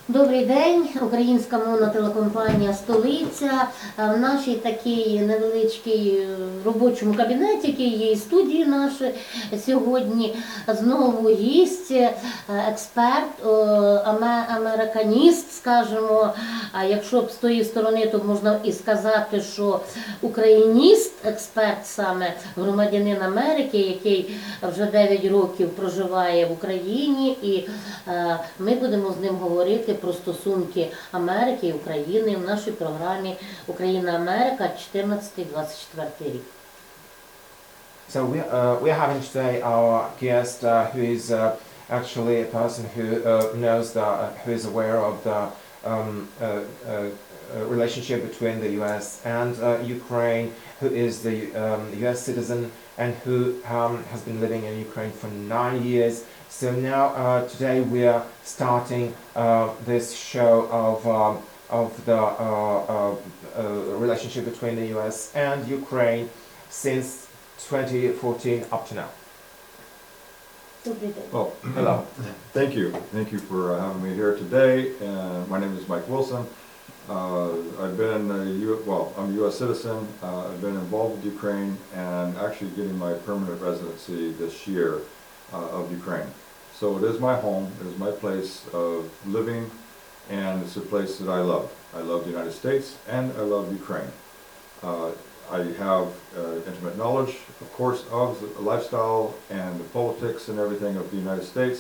Добрий день, українська мовна телекомпанія «Столиця». В нашій такій невеличкій робочому кабінеті, який є і студії наші, сьогодні знову гість, експерт, американіст, скажімо, а якщо б з тої сторони, то можна і сказати, що україніст, експерт саме, громадянин Америки, який вже 9 років проживає в Україні, і ми будемо з ним говорити про стосунки Америки і України в нашій програмі «Україна-Америка» 14-24 рік. So we are having today our guest who is actually a person who knows who is aware of the relationship between the U.S. and Ukraine, who is the U.S. citizen and who has been living in Ukraine for 9 years. So now today we are starting this show of the relationship between the U.S. and Ukraine since 2014 up to now. Well, Hello. Thank you. Thank you for having me here today. My name is Mike Wilson. I've been I'm a U.S. citizen. I've been involved with Ukraine and actually getting my permanent residency this year of Ukraine. So it is my home. It is my place of living, and it's a place that I love. I love the United States and I love Ukraine. I have intimate knowledge, of course, of the lifestyle and the politics and everything of the United States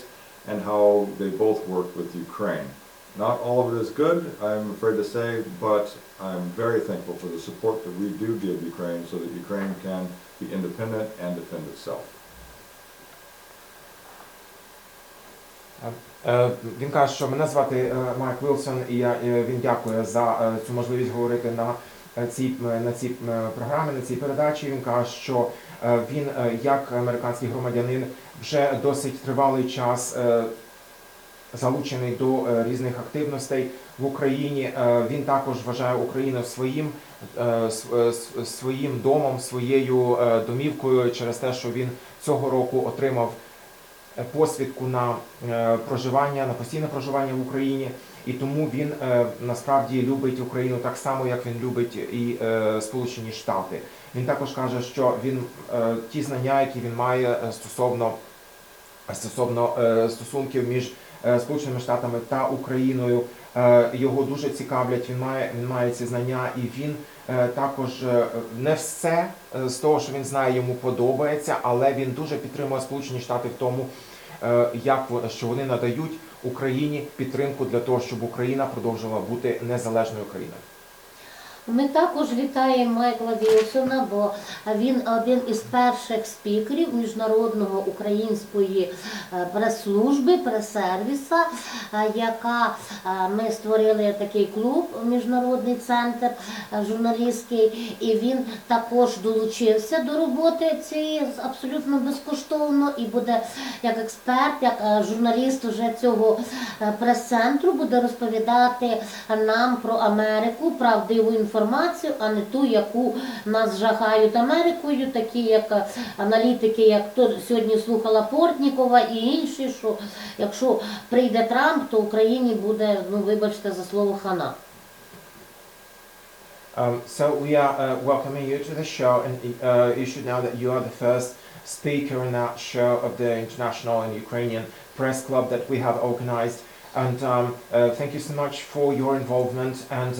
and how they both work with Ukraine. Not all of it is good, I'm afraid to say, but I'm very thankful for the support that we do give Ukraine so that Ukraine can be independent and defend itself. Він каже, що мене звати Майк Вілсон, і він дякує за цю можливість говорити на цій програмі, на цій передачі. Він каже, що він, як американський громадянин, вже досить тривалий час залучений до різних активностей в Україні. Він також вважає Україну своїм домом, своєю домівкою через те, що він цього року отримав посвідку на проживання, на постійне проживання в Україні, і тому він насправді любить Україну так само, як він любить і Сполучені Штати. Він також каже, що він ті знання, які він має стосовно стосунків між Сполученими Штатами та Україною, його дуже цікавлять, він має ці знання, і він також не все з того, що він знає, йому подобається, але він дуже підтримує Сполучені Штати в тому, що вони надають Україні підтримку для того, щоб Україна продовжувала бути незалежною країною. Ми також вітаємо Майкла Вілсона, бо він один із перших спікерів міжнародного української прес-служби, прес-сервіса, яка ми створили такий клуб, міжнародний центр журналістський, і він також долучився до роботи цієї абсолютно безкоштовно і буде як експерт, як журналіст уже цього прес-центру буде розповідати нам про Америку, правдиву інформацію, а не ту, яку нас жахають Америкою, такі як аналітики, як то сьогодні слухала Портнікова і інші, що якщо прийде Трамп, то Україні буде, вибачте за слово, хана. So we are welcoming you to the show, and you should know that you are the first speaker in that show of the International and Ukrainian Press Club that we have organized. And thank you so much for your involvement, and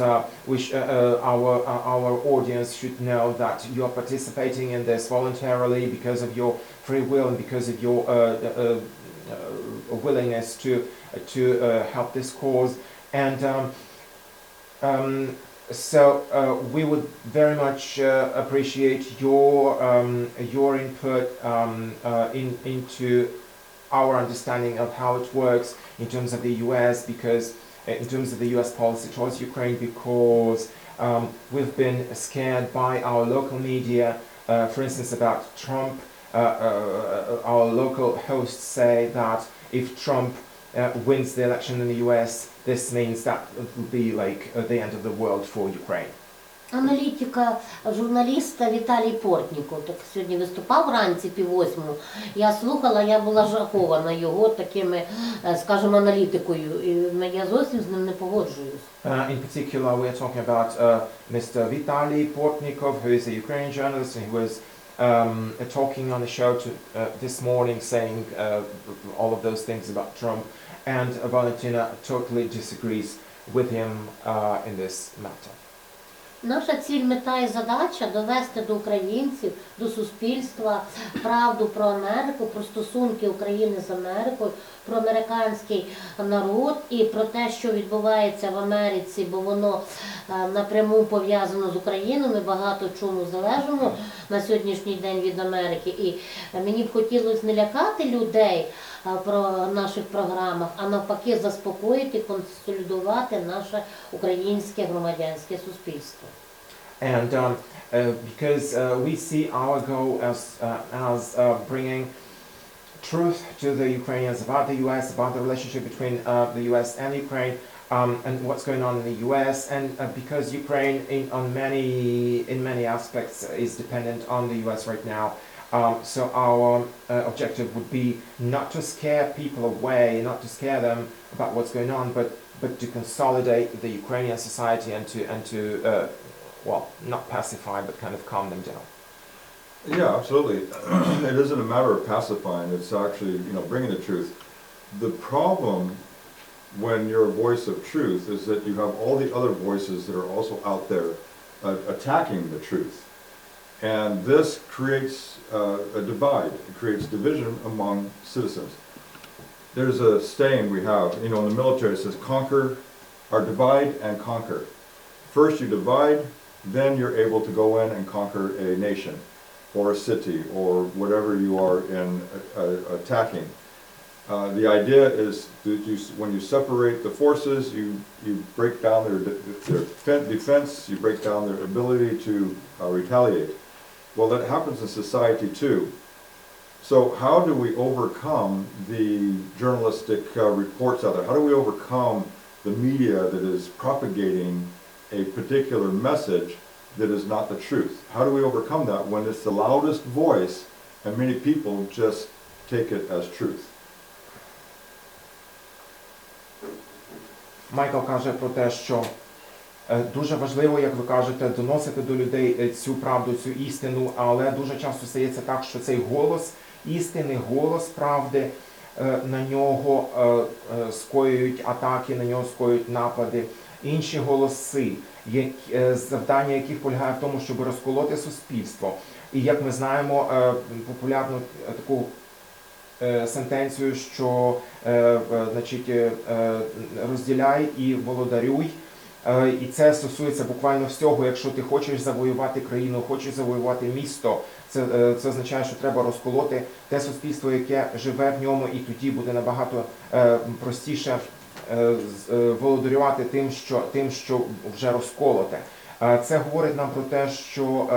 our audience should know that you are participating in this voluntarily because of your free will and because of your willingness to help this cause. And so we would very much appreciate your input into our understanding of how it works in terms of the U.S. in terms of the U.S. policy towards Ukraine, because we've been scared by our local media, for instance, about Trump. Our local hosts say that if Trump wins the election in the U.S., this means that it will be like the end of the world for Ukraine. Аналітика журналіста Віталій Портніков. Так сьогодні виступав вранці 7:30. Я слухала, я була жахована його такими, скажімо, аналітикою. І я зовсім з ним не погоджуюсь. In particular, we are talking about Mr. Vitaly Portnikov, who is a Ukrainian journalist, and who was talking on the show this morning, saying all of those things about Trump. And Valentina totally disagrees with him in this matter. Наша ціль, мета і задача – довести до українців, до суспільства правду про Америку, про стосунки України з Америкою, про американський народ і про те, що відбувається в Америці, бо воно напряму пов'язано з Україною. Ми багато чому залежимо на сьогоднішній день від Америки. І мені б хотілося не лякати людей про наших програмах, а навпаки заспокоїти, консолідувати наше українське громадянське суспільство. And because we see our goal as bringing truth to the Ukrainians about the US, about the relationship between the US and Ukraine, and what's going on in the US, and because Ukraine in many aspects is dependent on the US right now. So our objective would be not to scare people away, not to scare them about what's going on, but to consolidate the Ukrainian society and to well, not pacify, but kind of calm them down. Yeah, absolutely. It isn't a matter of pacifying, it's actually, bringing the truth. The problem when you're a voice of truth is that you have all the other voices that are also out there attacking the truth. And this creates a divide, it creates division among citizens. There's a saying we have, in the military, it says conquer, or divide and conquer. First you divide, then you're able to go in and conquer a nation, or a city, or whatever you are attacking. The idea is that when you separate the forces, you break down their defense, you break down their ability to retaliate. Well, that happens in society too. So how do we overcome the journalistic reports out there? How do we overcome the media that is propagating a particular message that is not the truth? How do we overcome that when it's the loudest voice and many people just take it as truth? Майкл каже про те, що дуже важливо, як ви кажете, доносити до людей цю правду, цю істину, але дуже часто стається так, що цей голос істини, голос правди, на нього скоюють атаки, на нього скоюють напади. Інші голоси, завдання яких полягає в тому, щоб розколоти суспільство. І як ми знаємо, популярну таку сентенцію, що розділяй і володарюй. І це стосується буквально всього. Якщо ти хочеш завоювати країну, хочеш завоювати місто, це означає, що треба розколоти те суспільство, яке живе в ньому, і тоді буде набагато простіше володарювати тим, що вже розколоте. Це говорить нам про те, що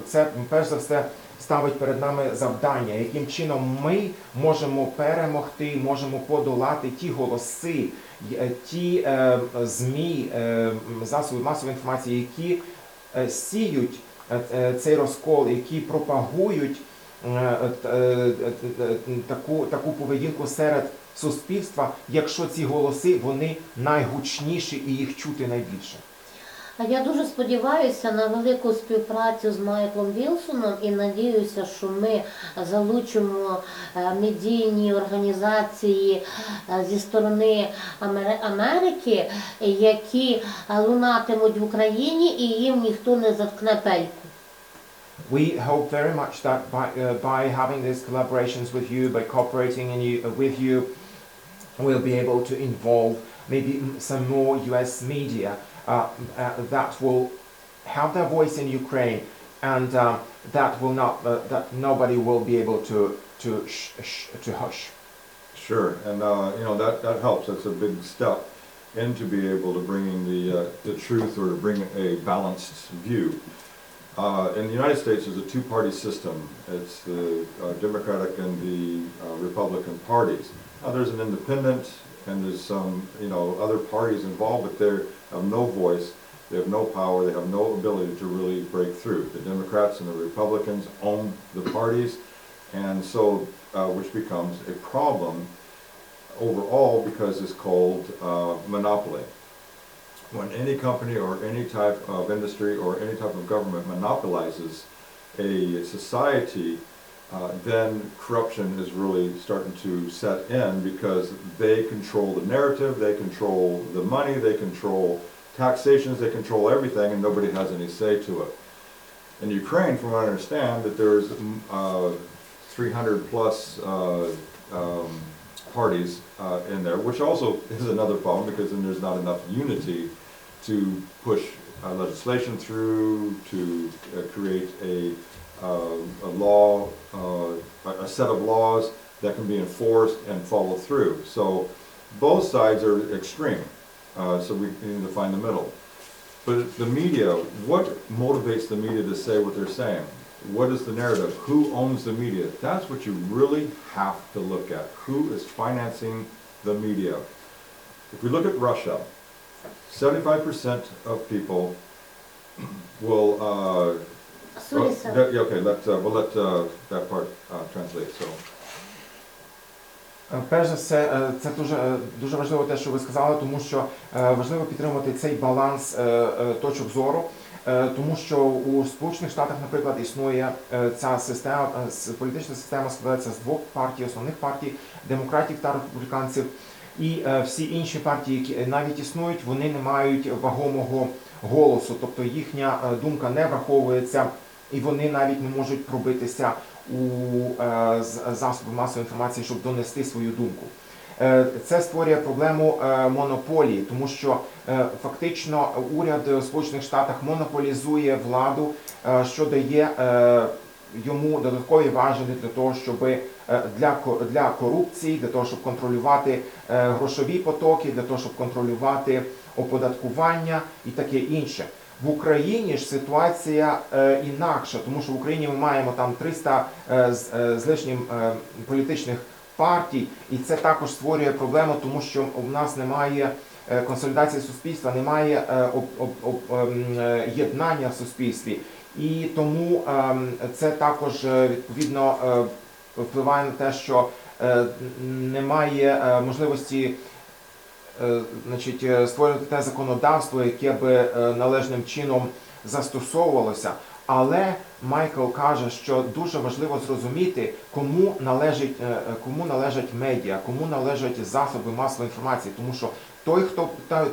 це, перш за все, ставить перед нами завдання, яким чином ми можемо перемогти, можемо подолати ті голоси, ті ЗМІ, засоби масової інформації, які сіють цей розкол, які пропагують таку поведінку серед суспільства, якщо ці голоси, вони найгучніші і їх чути найбільше. Я дуже сподіваюся на велику співпрацю з Майклом Вілсоном і надіюся, що ми залучимо медійні організації зі сторони Америки, які лунатимуть в Україні і їм ніхто не заткне пельку. We hope very much that by having these collaborations with you, by cooperating with you, we'll be able to involve maybe some more US media that will have their voice in Ukraine, and that nobody will be able to hush. Sure, and that helps. That's a big step into be able to bringing the truth, or to bring a balanced view. In the United States, there's a two-party system. It's the Democratic and the Republican parties. Now, there's an independent, and there's some, other parties involved, but they're of no voice. They have no power, they have no ability to really break through. The Democrats and the Republicans own the parties, and so, which becomes a problem overall because it's called monopoly. When any company or any type of industry or any type of government monopolizes a society, then corruption is really starting to set in because they control the narrative, they control the money, they control taxations, they control everything, and nobody has any say to it. In Ukraine, from what I understand, that there's 300 plus parties in there, which also is another problem because then there's not enough unity to push legislation through, to create a law, a set of laws that can be enforced and follow through. So both sides are extreme, so we need to find the middle. But the media, what motivates the media to say what they're saying? What is the narrative? Who owns the media? That's what you really have to look at. Who is financing the media? If we look at Russia, 75% of people will, Sorry, sir. okay, we'll let that part translate. So. Перш за все, це дуже важливо те, що ви сказали, тому що важливо підтримувати цей баланс точок зору, тому що у Сполучених Штатах, наприклад, існує ця система, політична система складається з двох партій, основних партій, демократів та республіканців, і всі інші партії, які навіть існують, вони не мають вагомого голосу, тобто їхня думка не враховується, і вони навіть не можуть пробитися у засоби масової інформації, щоб донести свою думку. Це створює проблему монополії, тому що фактично уряд у Сполучених Штатах монополізує владу, що дає йому додаткові важелі для того, щоб для корупції, для того, щоб контролювати грошові потоки, для того, щоб контролювати оподаткування і таке інше. В Україні ж ситуація інакша, тому що в Україні ми маємо там 300 з лишнім політичних партій, і це також створює проблему, тому що в нас немає консолідації суспільства, немає єднання в суспільстві. І тому це також відповідно впливає на те, що немає можливості створювати те законодавство, яке би належним чином застосовувалося. Але Майкл каже, що дуже важливо зрозуміти, кому належать медіа, кому належать засоби масової інформації. Тому що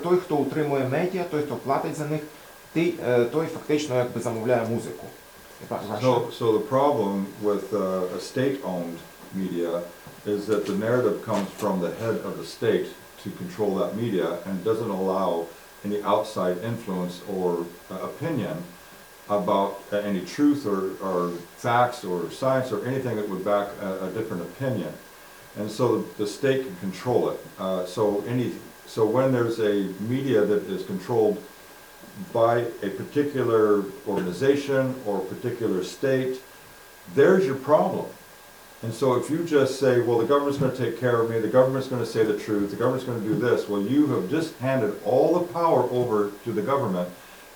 той, хто утримує медіа, той, хто платить за них, той фактично якби замовляє музику. So the problem with a state-owned media is that the narrative comes from the head of the state to control that media and doesn't allow any outside influence or opinion about any truth or facts or science or anything that would back a different opinion. And so the state can control it. So when there's a media that is controlled by a particular organization or particular state, there's your problem. And so if you just say, well, the government's going to take care of me, the government's going to say the truth, the government's going to do this, well, you have just handed all the power over to the government,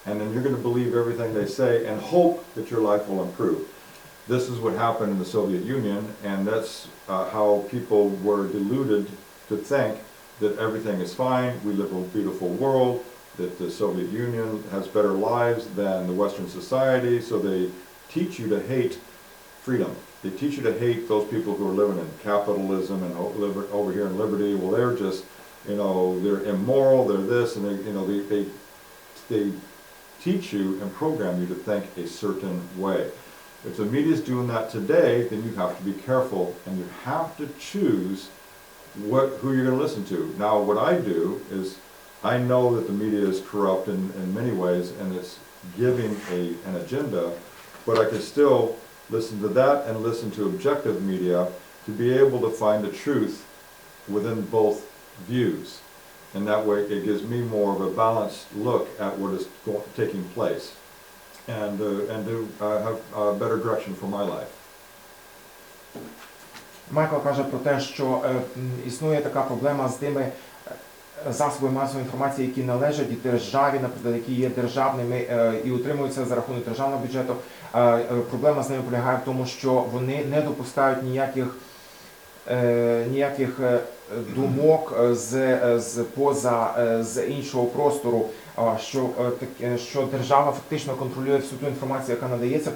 and then you're going to believe everything they say and hope that your life will improve. This is what happened in the Soviet Union, and that's how people were deluded to think that everything is fine, we live in a beautiful world, that the Soviet Union has better lives than the Western society, so they teach you to hate freedom. They teach you to hate those people who are living in capitalism and over here in liberty. Well, they're just, they're immoral, they're this, and they teach you and program you to think a certain way. If the media is doing that today, then you have to be careful and you have to choose who you're going to listen to. Now, what I do is I know that the media is corrupt in many ways and it's giving an agenda, but I can still listen to that and listen to objective media to be able to find the truth within both views. And that way it gives me more of a balanced look at what is taking place and to have a better direction for my life. Майкл каже про те, що існує така проблема з тими засоби масової інформації, які належать державі, наприклад, які є державними і утримуються за рахунок державного бюджету, проблема з ними полягає в тому, що вони не допускають ніяких думок з іншого простору, що держава фактично контролює всю ту інформацію, яка надається в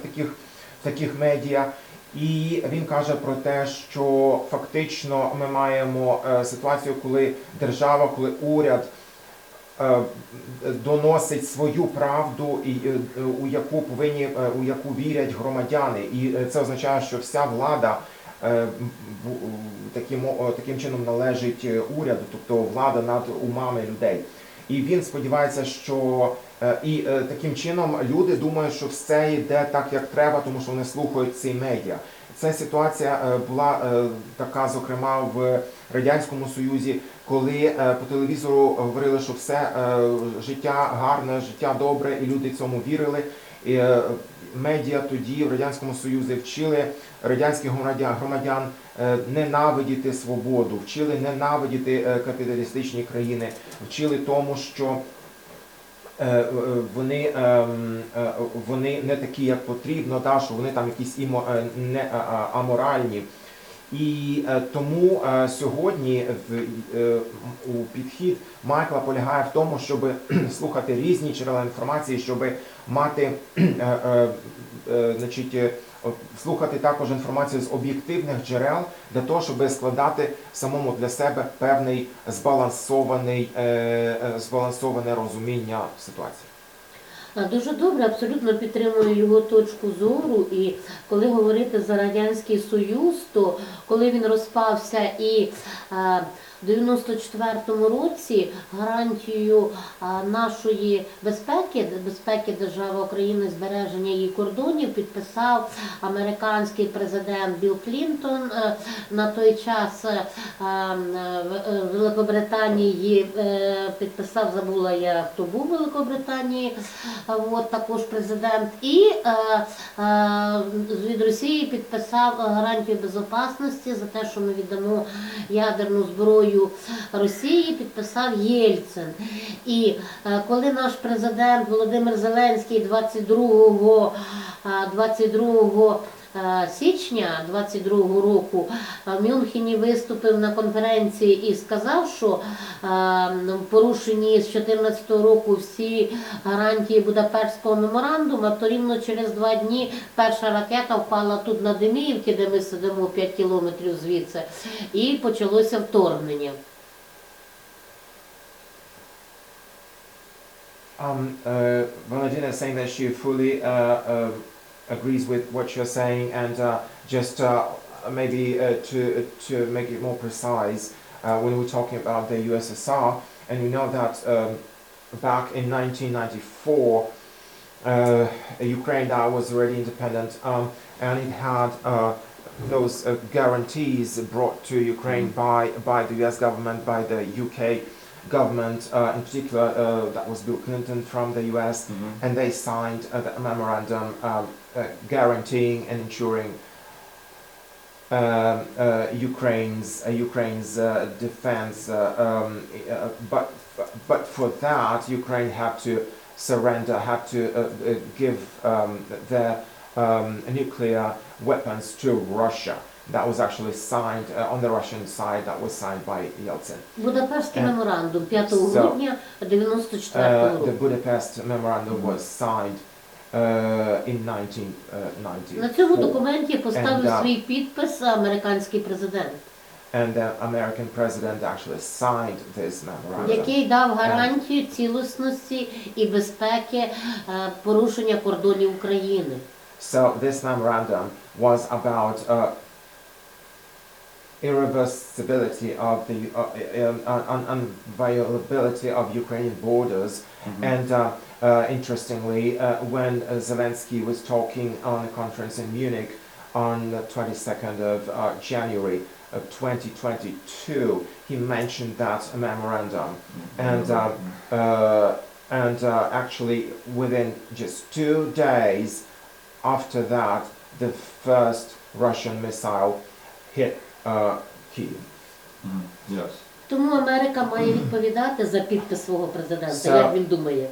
таких медіа. І він каже про те, що фактично ми маємо ситуацію, коли держава, коли уряд доносить свою правду, у яку вірять громадяни. І це означає, що вся влада таким чином належить уряду, тобто влада над умами людей. І він сподівається, що таким чином люди думають, що все йде так, як треба, тому що вони слухають ці медіа. Ця ситуація була така, зокрема, в Радянському Союзі, коли по телевізору говорили, що все життя гарне, життя добре, і люди цьому вірили. І медіа тоді в Радянському Союзі вчили радянських громадян ненавидіти свободу, вчили ненавидіти капіталістичні країни, вчили тому, що вони не такі, як потрібно, що вони там якісь аморальні. І тому сьогодні у підхід Майкла полягає в тому, щоб слухати різні джерела інформації, щоб мати, слухати також інформацію з об'єктивних джерел, для того, щоб складати самому для себе певний збалансоване розуміння ситуації. Дуже добре, абсолютно підтримую його точку зору. І коли говорити за Радянський Союз, то коли він розпався і в 94-му році гарантією нашої безпеки держави України, збереження її кордонів, підписав американський президент Білл Клінтон. На той час Великобританії підписав, забула я, хто був в Великобританії, також президент, і від Росії підписав гарантію безпечності за те, що ми віддамо ядерну зброю Росії, підписав Єльцин. І коли наш президент Володимир Зеленський 22 січня 22-го року в Мюнхені виступив на конференції і сказав, що порушені з 14-го року всі гарантії Будапештського меморандуму, то рівно через 2 дні перша ракета впала тут на Деміївці, де ми сидимо 5 кілометрів звідси, і почалося вторгнення. Valentina is saying that she fully agrees with what you're saying, and just maybe to make it more precise, when we're talking about the USSR, and we know that back in 1994, Ukraine was already independent, and it had those guarantees brought to Ukraine by the US government, by the UK government, in particular, that was Bill Clinton from the US, and they signed a memorandum guaranteeing and ensuring Ukraine's defense. But for that, Ukraine had to surrender, had to give their nuclear weapons to Russia. That was actually signed on the Russian side. That was signed by Yeltsin. Будапештський меморандум 5 грудня 94 року. The Budapest memorandum was signed in 1994. На цьому документі поставив свій підпис американський президент. And the American president actually signed this memorandum. Який дав гарантію цілісності і безпеки порушення кордонів України. So this memorandum was about irreversibility of the unviolability of Ukrainian borders. And interestingly, when Zelensky was talking on a conference in Munich on the 22nd of January of 2022, he mentioned that memorandum. And actually within just 2 days after that, the first Russian missile hit Kyiv. Yes. Тому Америка має відповідати за підпис свого президента, So, як він думає.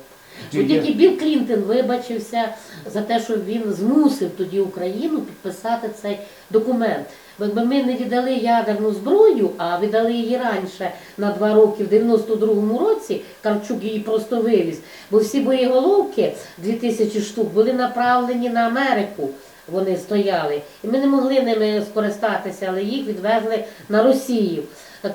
do От тільки you, Білл Клінтон вибачився за те, що він змусив тоді Україну підписати цей документ. Бо якби ми не віддали ядерну зброю, а віддали її раніше на 2 роки, в 92-му році, Карчук її просто вивіз, бо всі боєголовки, 2000 штук, були направлені на Америку. Вони стояли. І ми не могли ними скористатися, але їх відвезли на Росію.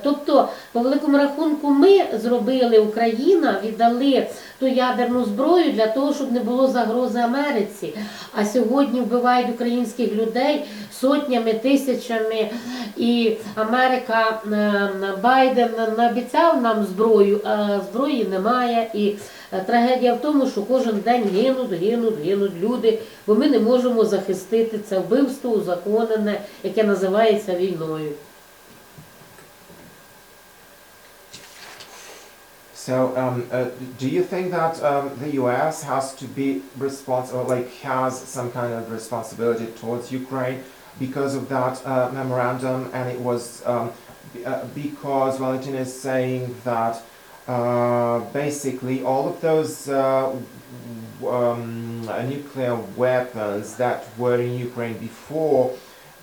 Тобто, по великому рахунку, ми зробили, Україна, віддали ту ядерну зброю для того, щоб не було загрози Америці. А сьогодні вбивають українських людей сотнями, тисячами. І Америка, Байден наобіцяв нам зброю, а зброї немає. І трагедія в тому, що кожен день гинуть люди, бо ми не можемо захистити це вбивство узаконене, яке називається війною. so do you think that the US has to be responsible, like has some kind of responsibility towards Ukraine because of that memorandum, and it was because Valentina is saying that basically all of those nuclear weapons that were in Ukraine before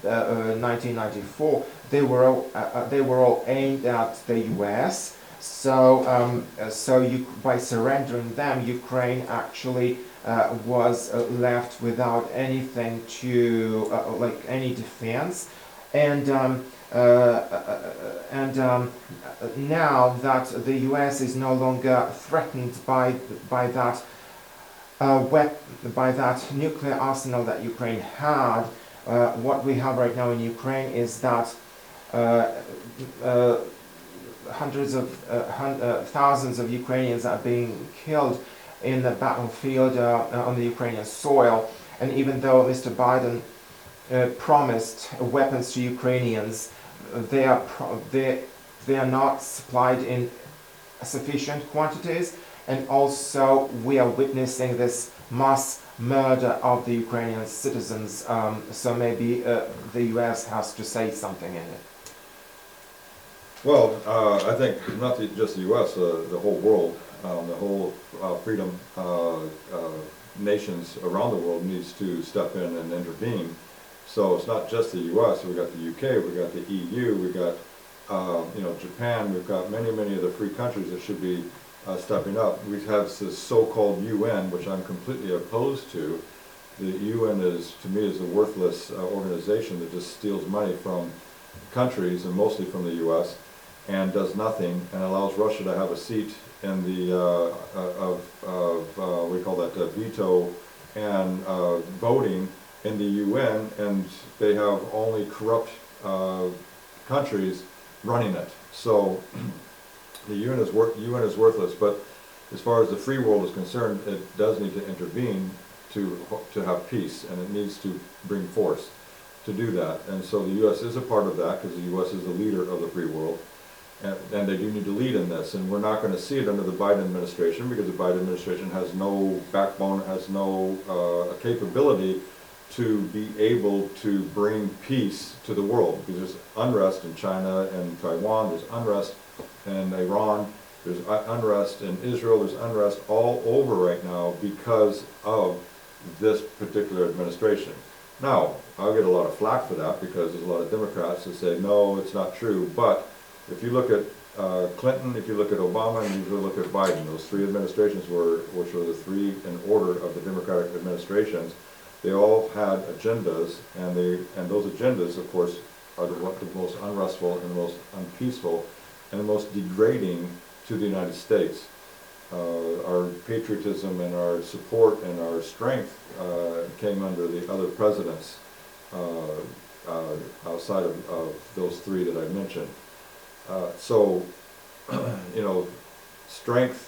1994, they were all aimed at the US. So by surrendering them, Ukraine actually was left without anything to like any defense, and now that the US is no longer threatened by that nuclear arsenal that Ukraine had, what we have right now in Ukraine is that hundreds of thousands of Ukrainians are being killed in the battlefield on the Ukrainian soil, and even though Mr. Biden promised weapons to Ukrainians, they are not supplied in sufficient quantities, and also we are witnessing this mass murder of the Ukrainian citizens, so maybe the US has to say something in it. Well, I think not just the U.S., the whole world, the whole freedom nations around the world needs to step in and intervene. So it's not just the U.S. We've got the U.K., we've got the EU, we've got Japan. We've got many of the free countries that should be stepping up. We have this so-called UN, which I'm completely opposed to. The UN to me, is a worthless organization that just steals money from countries, and mostly from the U.S., and does nothing, and allows Russia to have a seat in the we call that veto and voting in the UN, and they have only corrupt countries running it. So the UN is worthless. But as far as the free world is concerned, it does need to intervene to have peace, and it needs to bring force to do that. And so the U.S. is a part of that, because the U.S. is the leader of the free world. And they do need to lead in this, and we're not going to see it under the Biden administration, because the Biden administration has no backbone, has no capability to be able to bring peace to the world, because there's unrest in China and Taiwan, there's unrest in Iran, there's unrest in Israel, there's unrest all over right now because of this particular administration. Now, I'll get a lot of flack for that, because there's a lot of Democrats that say, no, it's not true, but if you look at Clinton, if you look at Obama, and if you look at Biden, those three administrations which were the three in order of the Democratic administrations, they all had agendas, and those agendas, of course, are the most unrestful and the most unpeaceful and the most degrading to the United States. Our patriotism and our support and our strength came under the other presidents outside of those three that I mentioned. So, strength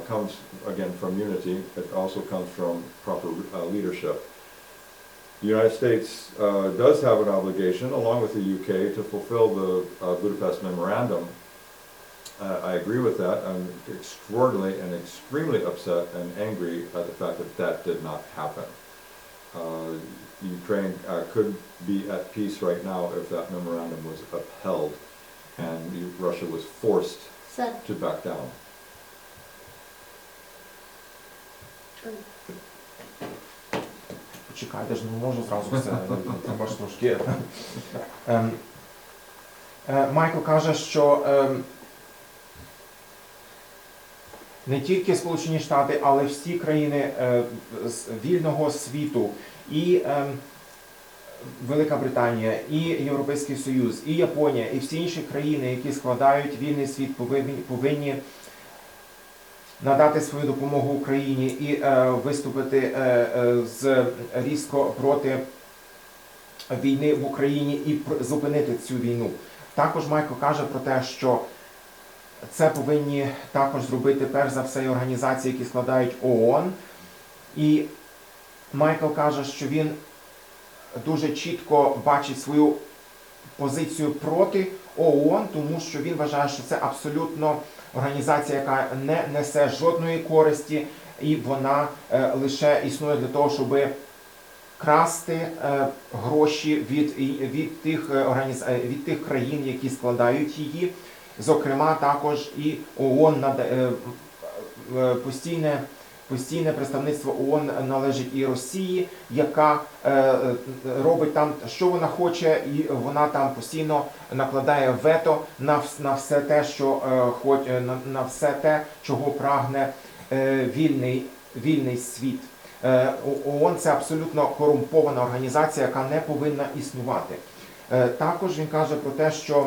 comes, again, from unity. It also comes from proper leadership. The United States does have an obligation, along with the UK, to fulfill the Budapest Memorandum. I agree with that. I'm extraordinarily and extremely upset and angry at the fact that that did not happen. Ukraine could be at peace right now if that memorandum was upheld. and Russia was forced Sir. to back down. Почекайте ж, не можу зразу все, треба ж трошки. Майкл каже, що не тільки Сполучені Штати, але всі країни вільного світу, і Велика Британія, і Європейський Союз, і Японія, і всі інші країни, які складають вільний світ, повинні надати свою допомогу Україні і виступити різко проти війни в Україні і зупинити цю війну. Також Майкл каже про те, що це повинні також зробити перш за все організації, які складають ООН. І Майкл каже, що він дуже чітко бачить свою позицію проти ООН, тому що він вважає, що це абсолютно організація, яка не несе жодної користі, і вона лише існує для того, щоб красти гроші від тих країн, які складають її. Зокрема, також і ООН, постійне представництво ООН належить і Росії, яка робить там, що вона хоче, і вона там постійно накладає вето на все те, на все те, чого прагне вільний світ. ООН – це абсолютно корумпована організація, яка не повинна існувати. Також він каже про те, що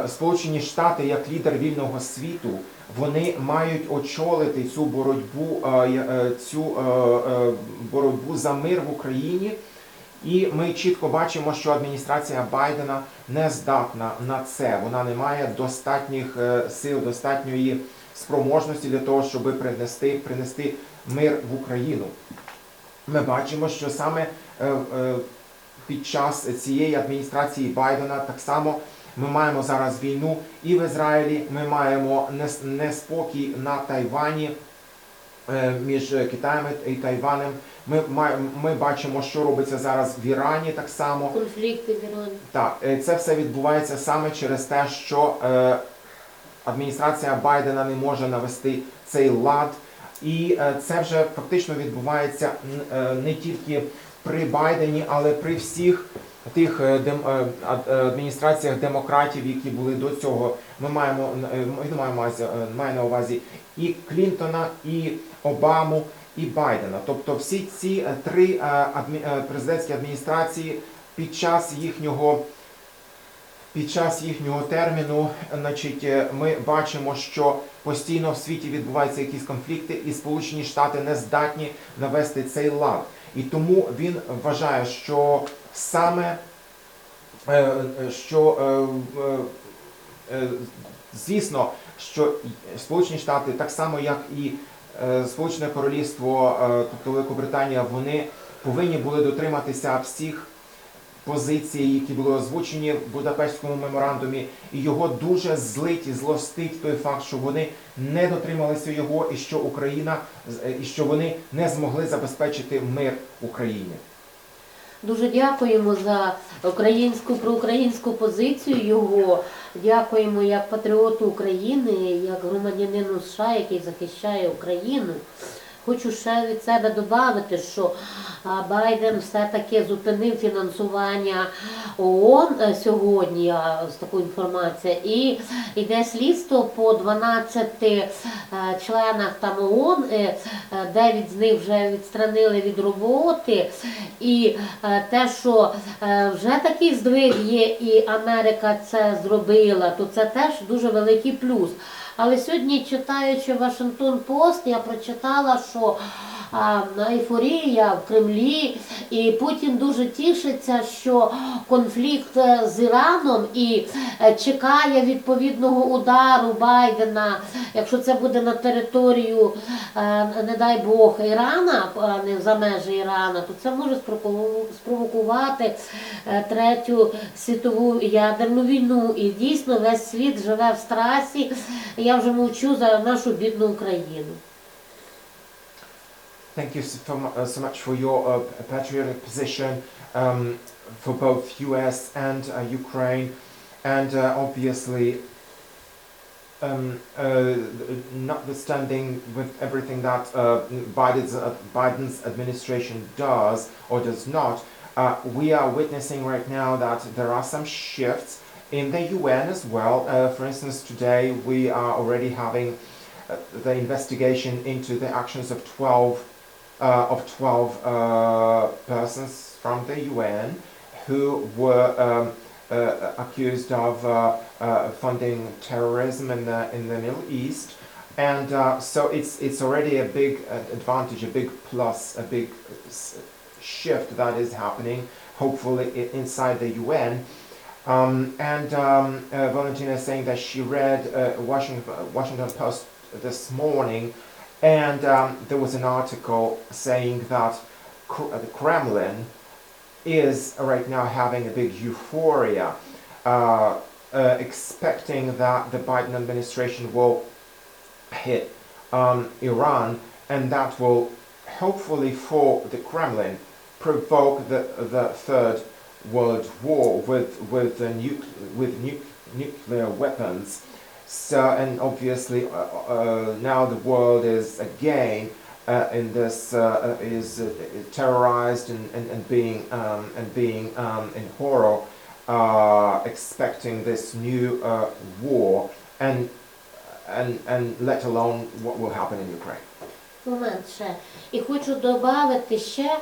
Сполучені Штати, як лідер вільного світу, вони мають очолити цю боротьбу за мир в Україні. І ми чітко бачимо, що адміністрація Байдена не здатна на це. Вона не має достатніх сил, достатньої спроможності для того, щоб принести мир в Україну. Ми бачимо, що саме під час цієї адміністрації Байдена так само ми маємо зараз війну і в Ізраїлі, ми маємо неспокій на Тайвані між Китаєм і Тайванем. Ми бачимо, що робиться зараз в Ірані так само. Конфлікти в Ірані. Так, це все відбувається саме через те, що адміністрація Байдена не може навести цей лад. І це вже фактично відбувається не тільки при Байдені, але при всіх тих адміністраціях демократів, які були до цього. Ми маємо на увазі і Клінтона, і Обаму, і Байдена. Тобто всі ці три президентські адміністрації під час їхнього терміну, значить, ми бачимо, що постійно в світі відбуваються якісь конфлікти, і Сполучені Штати не здатні навести цей лад. І тому він вважає, що саме, звісно, що Сполучені Штати, так само як і Сполучене Королівство, тобто Великобританія, вони повинні були дотриматися всіх позицій, які були озвучені в Будапештському меморандумі, і його дуже злить і злостить той факт, що вони не дотрималися його, і що вони не змогли забезпечити мир в Україні. Дуже дякуємо за проукраїнську позицію його. Дякуємо як патріоту України, як громадянину США, який захищає Україну. Хочу ще від себе додати, що Байден все-таки зупинив фінансування ООН сьогодні, з такою інформацією, і йде слідство по 12 членах там ООН, 9 з них вже відстранили від роботи, і те, що вже такий здвиг є, і Америка це зробила, то це теж дуже великий плюс. Але сьогодні, читаючи Вашингтон Пост, я прочитала, що ейфорія в Кремлі, і Путін дуже тішиться, що конфлікт з Іраном і чекає відповідного удару Байдена, якщо це буде на територію, не дай Бог, Ірана, а не за межі Ірана, то це може спровокувати Третю світову ядерну війну. І дійсно весь світ живе в страсі. Я вже мовчу за нашу бідну Україну. Thank you so much for your patriotic position. for both US and Ukraine, and obviously, notwithstanding with everything that Biden's administration does or does not, we are witnessing right now that there are some shifts in the UN as well. For instance, today we are already having the investigation into the actions of 12 persons from the UN who were accused of funding terrorism in the Middle East, and so it's already a big advantage, a big plus, a big shift that is happening, hopefully inside the UN. Valentina is saying that she read Washington Post this morning, and there was an article saying that the Kremlin is right now having a big euphoria, expecting that the Biden administration will hit Iran, and that will hopefully for the Kremlin provoke the Third World War with nuclear weapons. So, and obviously now the world is again in this is terrorized and being in horror, expecting this new war, and let alone what will happen in Ukraine. Момент ще. І хочу додати ще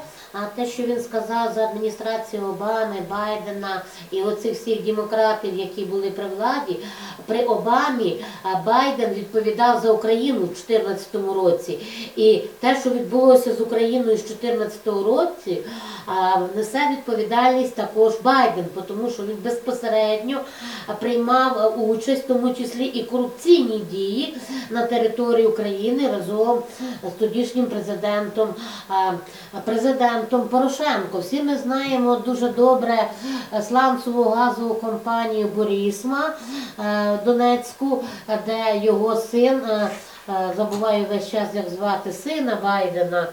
те, що він сказав за адміністрацію Обами, Байдена і оцих всіх демократів, які були при владі. При Обамі Байден відповідав за Україну в 2014 році. І те, що відбулося з Україною з 2014 році, несе відповідальність також Байден, тому що він безпосередньо приймав участь, в тому числі і корупційні дії на території України разом з тодішнім президентом Порошенко. Всі ми знаємо дуже добре сланцеву газову компанію «Бурісма» в Донецьку, де його син, забуваю весь час, як звати сина Байдена,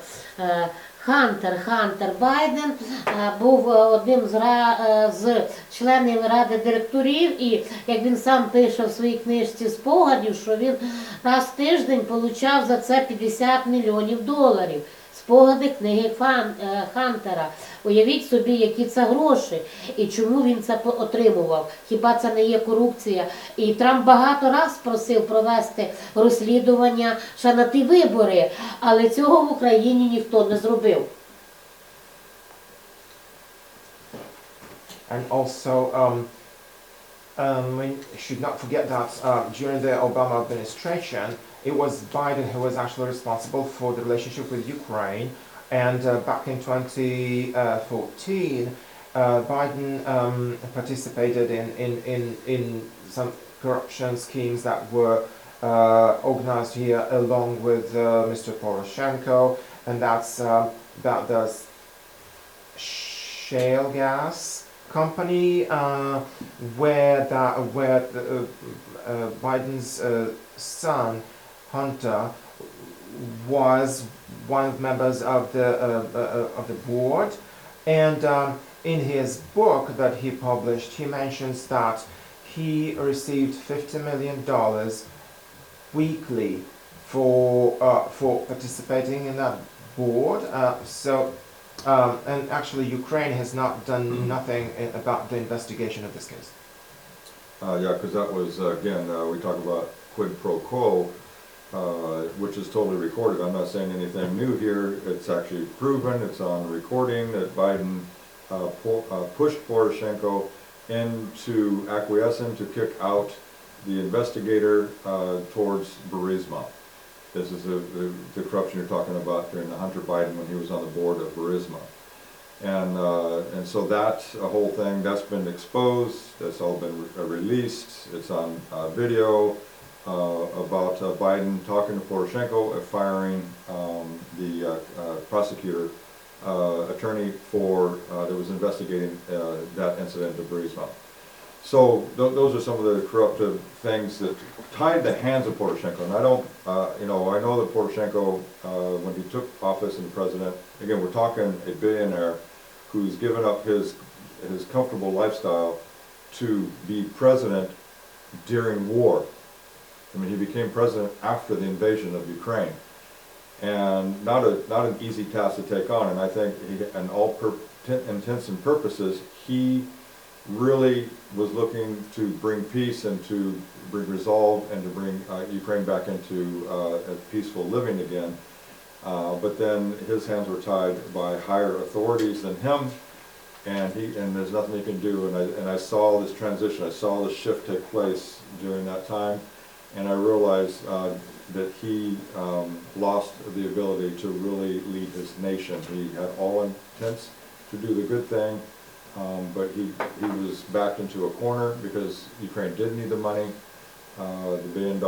Хантер Байден, був одним з членів Ради директорів, і як він сам пише в своїй книжці спогадів, що він раз в тиждень отримав за це $50 мільйонів. Спогади книги Хантера. Уявіть собі, які це гроші і чому він це отримував. Хіба це не є корупція? І Трамп багато раз просив провести розслідування ще на ті вибори, але цього в Україні ніхто не зробив. And also, we should not forget that during the Obama administration, it was Biden who was actually responsible for the relationship with Ukraine. And back in 2014, Biden participated in some corruption schemes that were organized here along with Mr. Poroshenko, and that's about the shale gas company, where Biden's son Hunter was one of the members of the board, and in his book that he published, he mentions that he received $50 million weekly for participating in that board. And actually, Ukraine has not done nothing about the investigation of this case. Yeah, because that was, again, we talk about quid pro quo, which is totally recorded. I'm not saying anything new here. It's actually proven. It's on recording that Biden pushed Poroshenko into acquiescing to kick out the investigator towards Burisma. This is the corruption you're talking about during the Hunter Biden when he was on the board of Burisma. And so that whole thing, that's been exposed. That's all been released. It's on video. About Biden talking to Poroshenko and firing the prosecutor, attorney that was investigating that incident of Burisma. So those are some of the corruptive things that tied the hands of Poroshenko. And I don't, I know that Poroshenko, when he took office and president, again, we're talking a billionaire who's given up his his comfortable lifestyle to be president during war. I mean, he became president after the invasion of Ukraine. And not an easy task to take on, and I think in all intents and purposes, he really was looking to bring peace and to bring resolve and to bring Ukraine back into a peaceful living again. But then his hands were tied by higher authorities than him, and there's nothing he can do. And I saw this transition, I saw this shift take place during that time, and I realized that he lost the ability to really lead his nation. He had all intents to do the good thing, but he was backed into a corner because Ukraine did need the money, the $1 billion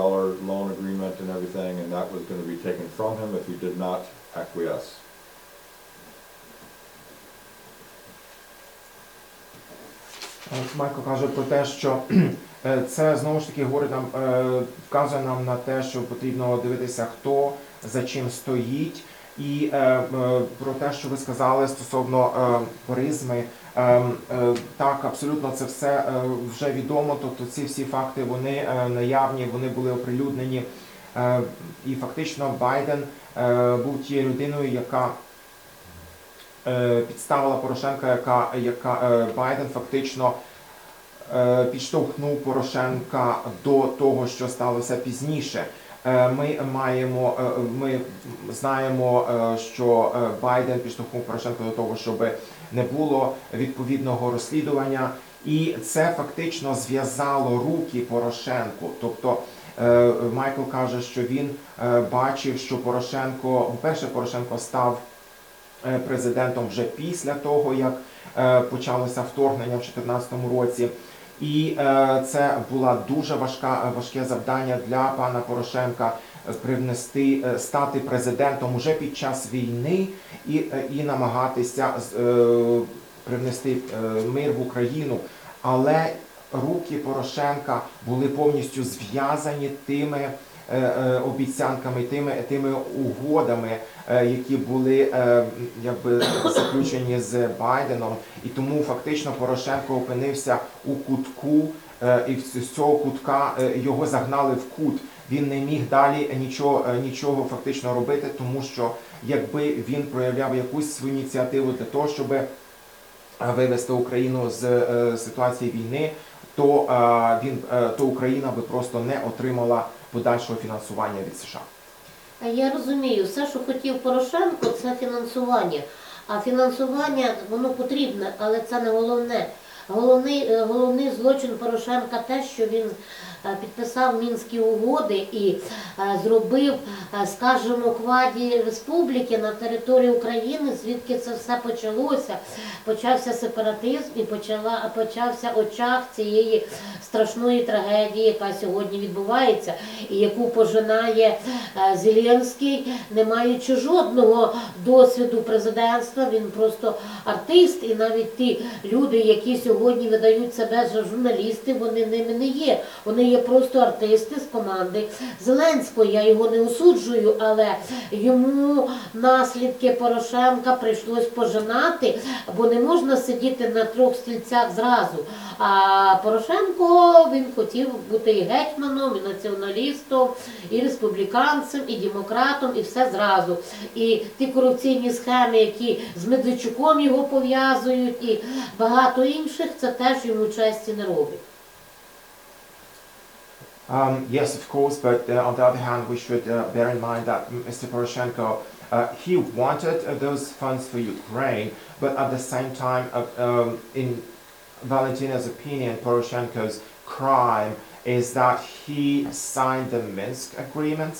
loan agreement and everything, and that was going to be taken from him if he did not acquiesce. Майкл каже про те, що це знову ж таки говорить нам, вказує нам на те, що потрібно дивитися, хто за чим стоїть, і про те, що ви сказали стосовно поризми. Так, абсолютно це все вже відомо, тобто ці всі факти, вони наявні, вони були оприлюднені, і фактично Байден був тією людиною, яка підставила Порошенка, яка Байден фактично підштовхнув Порошенка до того, що сталося пізніше. Ми знаємо, що Байден підштовхнув Порошенка до того, щоб не було відповідного розслідування, і це фактично зв'язало руки Порошенку. Тобто Майкл каже, що він бачив, що Порошенко, по-перше, Порошенко став президентом вже після того, як почалося вторгнення в 2014 році. І це було дуже важке завдання для пана Порошенка стати президентом уже під час війни і намагатися привнести мир в Україну. Але руки Порошенка були повністю зв'язані тими обіцянками, тими угодами, які були якби заключені з Байденом, і тому фактично Порошенко опинився у кутку, і з цього кутка його загнали в кут. Він не міг далі нічого фактично робити, тому що якби він проявляв якусь свою ініціативу для того, щоб вивести Україну з ситуації війни, то Україна би просто не отримала подальшого фінансування від США. Я розумію, все, що хотів Порошенко, це фінансування. А фінансування, воно потрібне, але це не головне. Головний злочин Порошенка те, що він підписав Мінські угоди і зробив, скажімо, квазі-республіки на території України, звідки це все почалося. Почався сепаратизм і почався очаг цієї страшної трагедії, яка сьогодні відбувається, і яку пожинає Зеленський, не маючи жодного досвіду президентства. Він просто артист, і навіть ті люди, які сьогодні видають себе за журналісти, вони ними не є. Вони є просто артисти з команди Зеленського. Я його не осуджую, але йому наслідки Порошенка прийшлось пожинати, бо не можна сидіти на трьох стільцях зразу. А Порошенко, він хотів бути і гетьманом, і націоналістом, і республіканцем, і демократом, і все зразу. І ті корупційні схеми, які з Медведчуком його пов'язують, і багато інших, це теж йому честі не робить. Yes, of course, but on the other hand, we should bear in mind that Mr. Poroshenko, he wanted those funds for Ukraine, but at the same time, in Valentina's opinion, Poroshenko's crime is that he signed the Minsk agreements,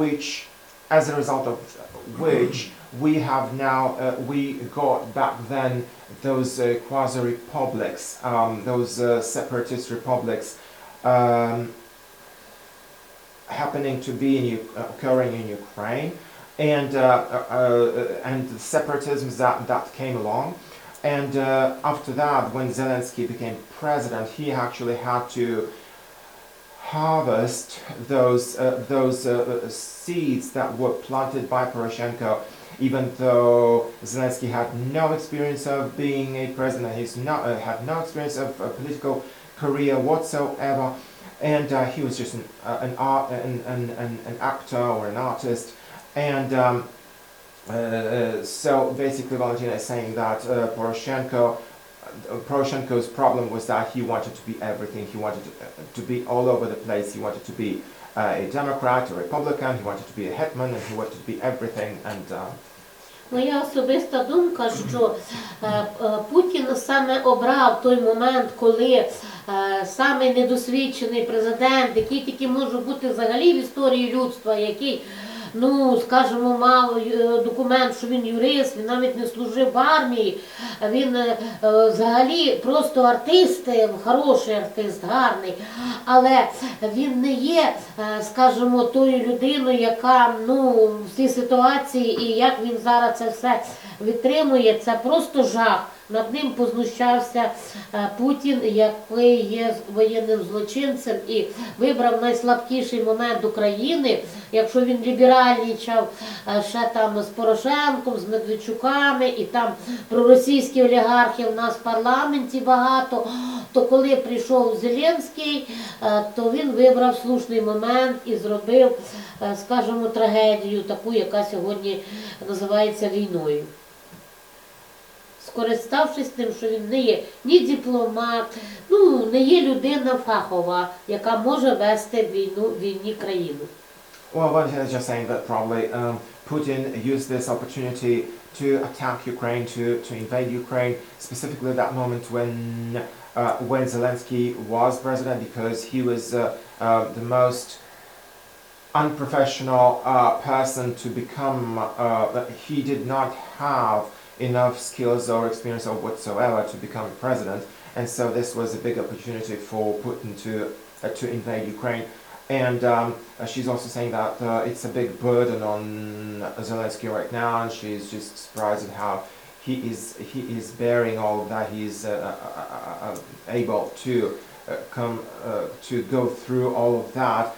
which, as a result of which, we have now, we got back then those quasi-republics, those separatist republics, happening to be occurring in Ukraine, and the separatism that came along. And after that, when Zelensky became president, he actually had to harvest those seeds that were planted by Poroshenko even though Zelensky had no experience of being a president, had no experience of a political career whatsoever, and he was just an actor or an artist, and so basically Valentina is saying that Poroshenko's problem was that he wanted to be everything. He wanted to be all over the place. He wanted to be a Democrat, a Republican. He wanted to be a hetman, and he wanted to be everything. And моя особиста думка, що Путін саме обрав той момент, коли саме недосвідчений президент, який тільки може бути взагалі в історії людства, який, ну, скажімо, мав документ, що він юрист, він навіть не служив в армії, він взагалі просто артист, хороший артист, гарний, але він не є, скажімо, тою людиною, яка, ну, в цій ситуації, і як він зараз це все витримує, це просто жах. Над ним познущався Путін, який є воєнним злочинцем, і вибрав найслабкіший момент України. Якщо він ліберальничав ще там з Порошенком, з Медведчуками, і там проросійські олігархи в нас в парламенті багато, то коли прийшов Зеленський, то він вибрав слушний момент і зробив, скажімо, трагедію, таку, яка сьогодні називається війною. Скориставшись тим, що він не є ні дипломат, ну, не є людина фахова, яка може вести війні країну. well, Valentina is just saying that probably Putin used this opportunity to attack Ukraine, to invade Ukraine, specifically at that moment when Zelensky was president, because he was the most unprofessional person to become. He did not have enough skills or experience or whatsoever to become president, and so this was a big opportunity for Putin to invade Ukraine. And she's also saying that it's a big burden on Zelensky right now, and she's just surprised at how he is bearing all of that. He's able to to go through all of that,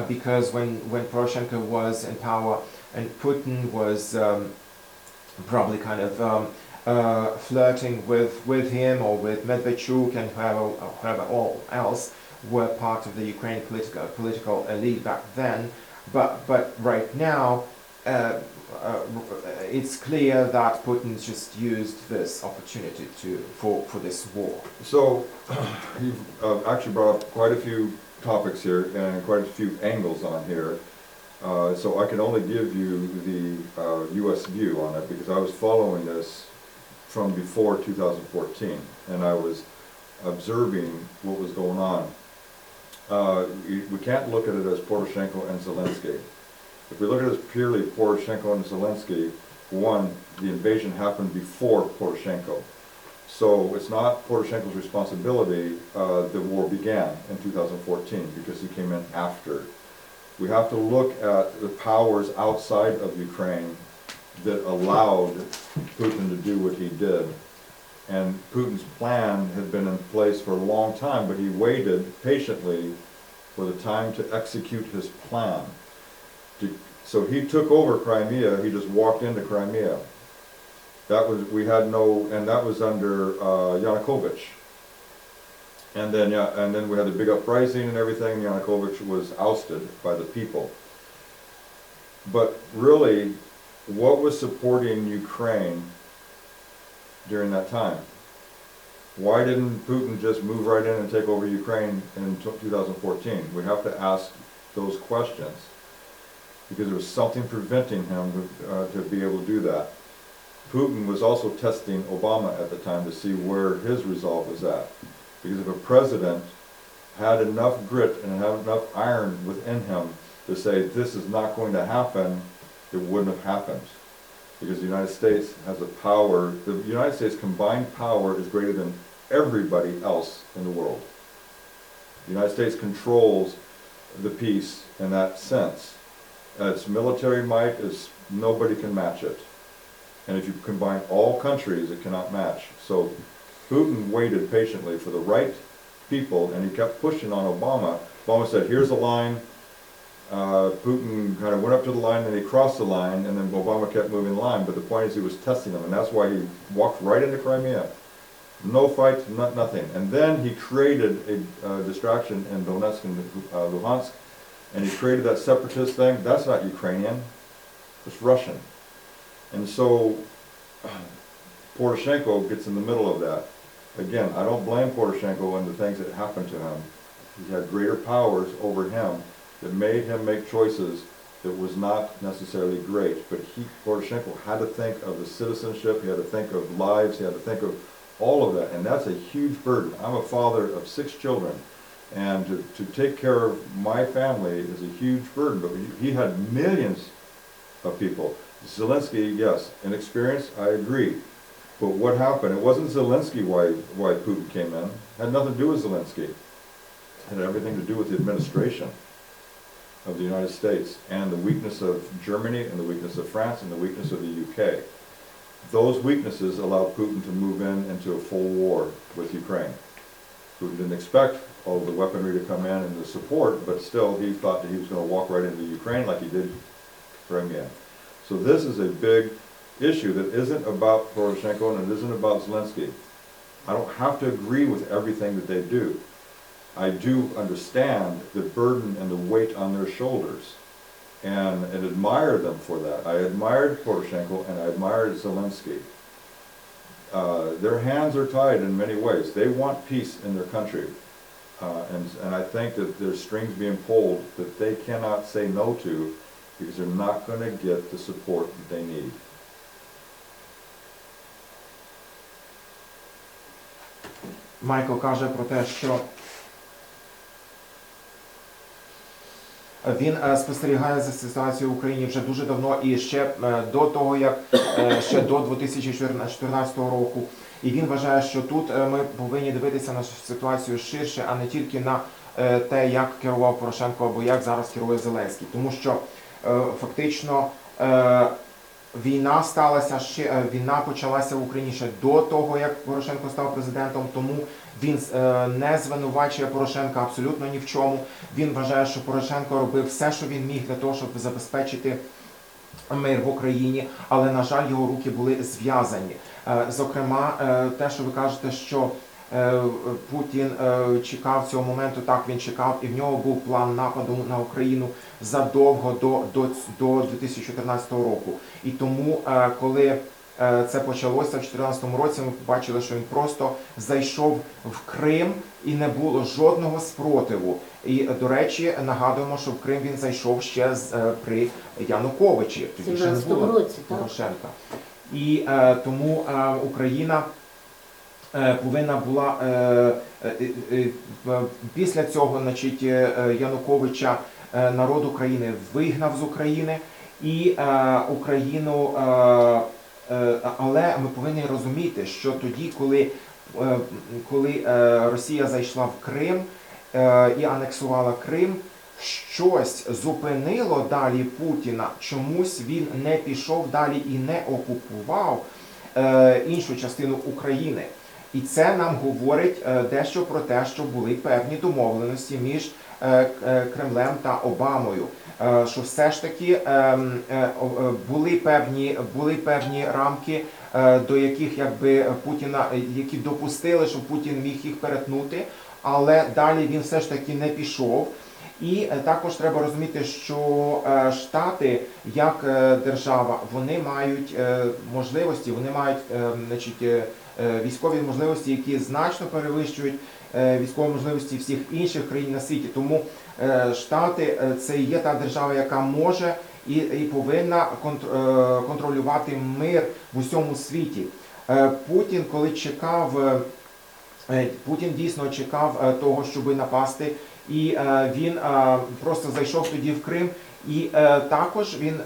because when Poroshenko was in power and Putin was probably kind of flirting with him or with Medvedchuk and whoever all else were part of the Ukrainian political elite back then, but right now it's clear that Putin's just used this opportunity for this war. So you've actually brought up quite a few topics here and quite a few angles on here. So I can only give you the U.S. view on it because I was following this from before 2014, and I was observing what was going on. We can't look at it as Poroshenko and Zelensky. If we look at it as purely Poroshenko and Zelensky, one, the invasion happened before Poroshenko. So it's not Poroshenko's responsibility the war began in 2014 because he came in after. We have to look at the powers outside of Ukraine that allowed Putin to do what he did. And Putin's plan had been in place for a long time, but he waited patiently for the time to execute his plan. So he took over Crimea, he just walked into Crimea. That was, and that was under Yanukovych. And then we had the big uprising and everything. Yanukovych was ousted by the people. But really, what was supporting Ukraine during that time? Why didn't Putin just move right in and take over Ukraine in 2014? We have to ask those questions because there was something preventing him to be able to do that. Putin was also testing Obama at the time to see where his resolve was at. Because if a president had enough grit and had enough iron within him to say this is not going to happen, it wouldn't have happened. Because the United States has a power, the United States combined power is greater than everybody else in the world. The United States controls the peace in that sense. Its military might is, nobody can match it. And if you combine all countries, it cannot match. So Putin waited patiently for the right people, and he kept pushing on Obama. Obama said, here's a line, Putin kind of went up to the line, and he crossed the line, and then Obama kept moving the line. But the point is, he was testing them, and that's why he walked right into Crimea. No fight, nothing. And then he created a distraction in Donetsk and Luhansk, and he created that separatist thing. That's not Ukrainian, it's Russian. And so Poroshenko gets in the middle of that. Again, I don't blame Poroshenko and the things that happened to him. He had greater powers over him that made him make choices that was not necessarily great. But Poroshenko had to think of the citizenship, he had to think of lives, he had to think of all of that, and that's a huge burden. I'm a father of 6 children, and to take care of my family is a huge burden, but he had millions of people. Zelensky, yes, inexperienced, I agree. But what happened? It wasn't Zelensky why Putin came in. It had nothing to do with Zelensky. It had everything to do with the administration of the United States and the weakness of Germany and the weakness of France and the weakness of the UK. Those weaknesses allowed Putin to move into a full war with Ukraine. Putin didn't expect all the weaponry to come in and the support, but still he thought that he was going to walk right into Ukraine like he did Crimea. So this is a big issue that isn't about Poroshenko and it isn't about Zelensky. I don't have to agree with everything that they do. I do understand the burden and the weight on their shoulders and admire them for that. I admired Poroshenko and I admired Zelensky. Their hands are tied in many ways. They want peace in their country. And I think that there's strings being pulled that they cannot say no to because they're not going to get the support that they need. Майкл каже про те, що він спостерігає за ситуацією в Україні вже дуже давно і ще до того, як ще до 2014 року. І він вважає, що тут ми повинні дивитися на ситуацію ширше, а не тільки на те, як керував Порошенко або як зараз керує Зеленський. Тому що фактично війна сталася війна почалася в Україні ще до того, як Порошенко став президентом, тому він не звинувачує Порошенка абсолютно ні в чому. Він вважає, що Порошенко робив все, що він міг для того, щоб забезпечити мир в Україні, але, на жаль, його руки були зв'язані. Зокрема, те, що ви кажете, що Путін чекав цього моменту, так, він чекав, і в нього був план нападу на Україну задовго до 2014 року. І тому, коли це почалося в 2014 році, ми побачили, що він просто зайшов в Крим і не було жодного спротиву. І, до речі, нагадуємо, що в Крим він зайшов ще при Януковичі, тоді ще не було Порошенка. І тому Україна повинна була після цього, значить, Януковича народ України вигнав з України і Україну, але ми повинні розуміти, що тоді, коли Росія зайшла в Крим і анексувала Крим, щось зупинило далі Путіна, чомусь він не пішов далі і не окупував іншу частину України. І це нам говорить дещо про те, що були певні домовленості між Кремлем та Обамою, що все ж таки були певні рамки, до яких якби Путіна, які допустили, що Путін міг їх перетнути, але далі він все ж таки не пішов. І також треба розуміти, що Штати, як держава, вони мають можливості, вони мають, значить, військові можливості, які значно перевищують військові можливості всіх інших країн на світі. Тому Штати – це є та держава, яка може і повинна контролювати мир в усьому світі. Путін, коли чекав, Путін дійсно чекав того, щоб напасти, і він просто зайшов тоді в Крим. І також він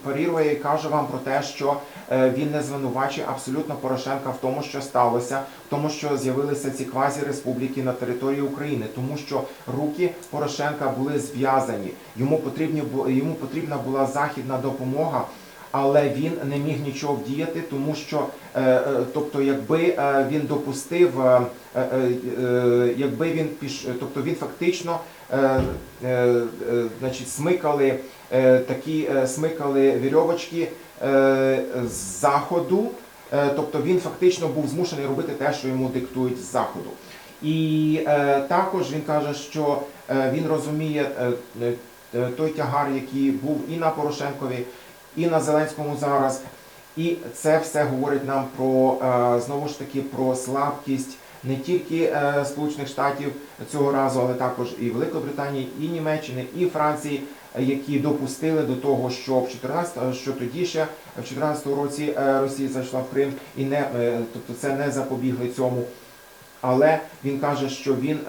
парірує і каже вам про те, що він не звинувачує абсолютно Порошенка в тому, що сталося, в тому, що з'явилися ці квазі-республіки на території України, тому що руки Порошенка були зв'язані. Йому потрібна була західна допомога, але він не міг нічого вдіяти, тому що, тобто, якби він допустив, якби він тобто він фактично, значить, смикали вірьовочки з заходу, тобто він фактично був змушений робити те, що йому диктують з заходу. І також він каже, що він розуміє той тягар, який був і на Порошенкові, і на Зеленському зараз. І це все говорить нам про, знову ж таки, про слабкість не тільки Сполучених Штатів цього разу, але також і Великобританії, і Німеччини, і Франції, які допустили до того, що що тоді ще в 2014 році Росія зайшла в Крим, і тобто це не запобігли цьому. Але він каже, що він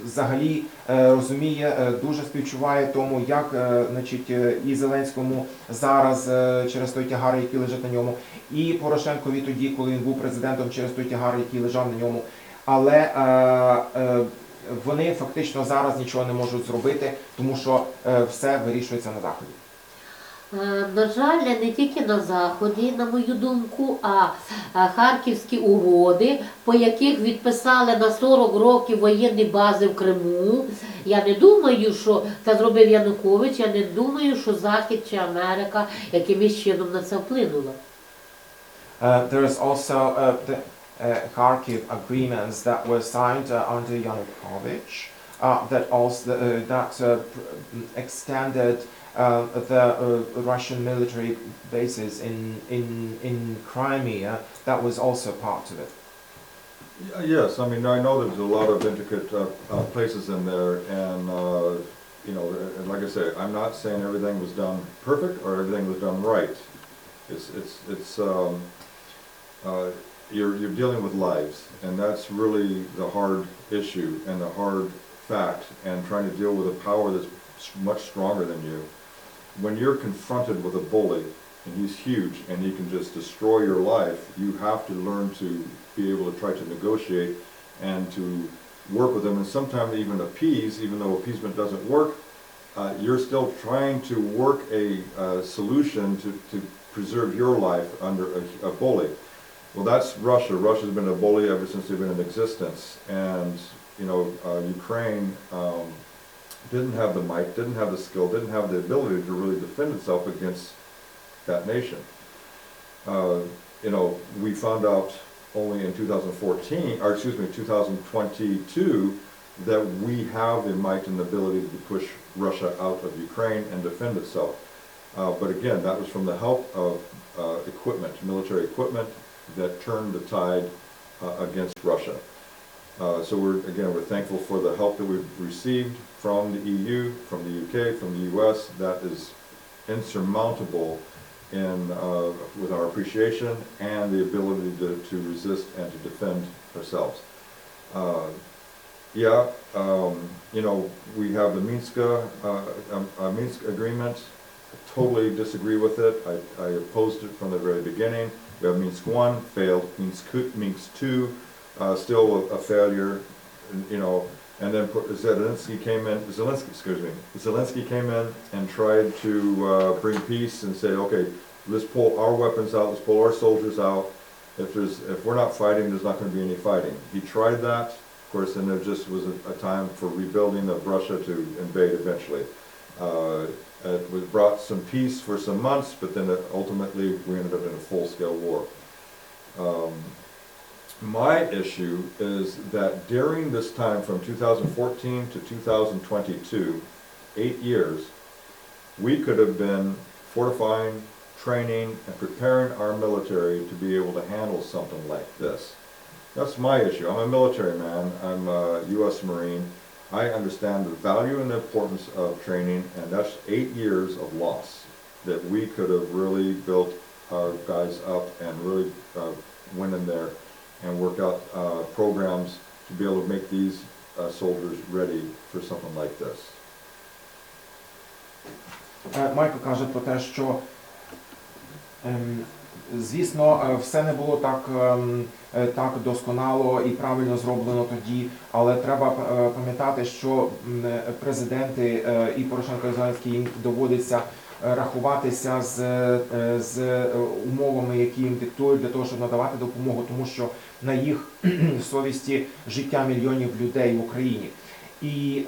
взагалі розуміє, дуже співчуває тому, як, значить, і Зеленському зараз через той тягар, який лежить на ньому, і Порошенкові тоді, коли він був президентом, через той тягар, який лежав на ньому. Але вони фактично зараз нічого не можуть зробити, тому що все вирішується на Заході. На жаль, не тільки на Заході, на мою думку, а Харківські угоди, по яких відписали на 40 років воєнні бази в Криму. Я не думаю, що це зробив Янукович, я не думаю, що Захід чи Америка якимось чином на це вплинула. There is also the Kharkiv agreements that were signed under Yanukovych that extended the Russian military bases in Crimea. That was also part of it. Yes, I mean, I know there's a lot of intricate places in there, and you know, like I say, I'm not saying everything was done perfect or everything was done right. You're dealing with lives, and that's really the hard issue and the hard fact, and trying to deal with a power that's much stronger than you. When you're confronted with a bully, and he's huge, and he can just destroy your life, you have to learn to be able to try to negotiate and to work with him, and sometimes even appease, even though appeasement doesn't work, you're still trying to work a solution to preserve your life under a bully. Well, that's Russia. Russia's been a bully ever since they've been in existence, and you know, Ukraine didn't have the might, didn't have the skill, didn't have the ability to really defend itself against that nation. You know, we found out only in 2014, or excuse me, 2022, that we have the might and the ability to push Russia out of Ukraine and defend itself. But again, that was from the help of equipment, military equipment, that turned the tide against Russia. So we're thankful for the help that we've received from the EU, from the UK, from the US. That is insurmountable with our appreciation and the ability to resist and to defend ourselves. You know, we have the Minsk agreement. I totally disagree with it. I opposed it from the very beginning. We have Minsk 1, failed. Minsk 2, still a failure. You know, and then Zelensky came in and tried to bring peace and say, okay, let's pull our weapons out, let's pull our soldiers out. If we're not fighting, there's not going to be any fighting. He tried that, of course, and there just was a time for rebuilding of Russia to invade eventually. It was brought some peace for some months, but then ultimately we ended up in a full-scale war. My issue is that during this time from 2014 to 2022, 8 years, we could have been fortifying, training, and preparing our military to be able to handle something like this. That's my issue. I'm a military man. I'm a U.S. Marine. I understand the value and the importance of training, and that's 8 years of loss that we could have really built our guys up and really went in there and work out programs to be able to make these soldiers ready for something like this. Майкл каже про те, що звісно, все не було так досконало і правильно зроблено тоді, але треба пам'ятати, що президенти і Порошенко, і Зеленський, їм доводиться рахуватися з умовами, які їм диктують для того, щоб надавати допомогу, тому що на їх совісті життя мільйонів людей в Україні. І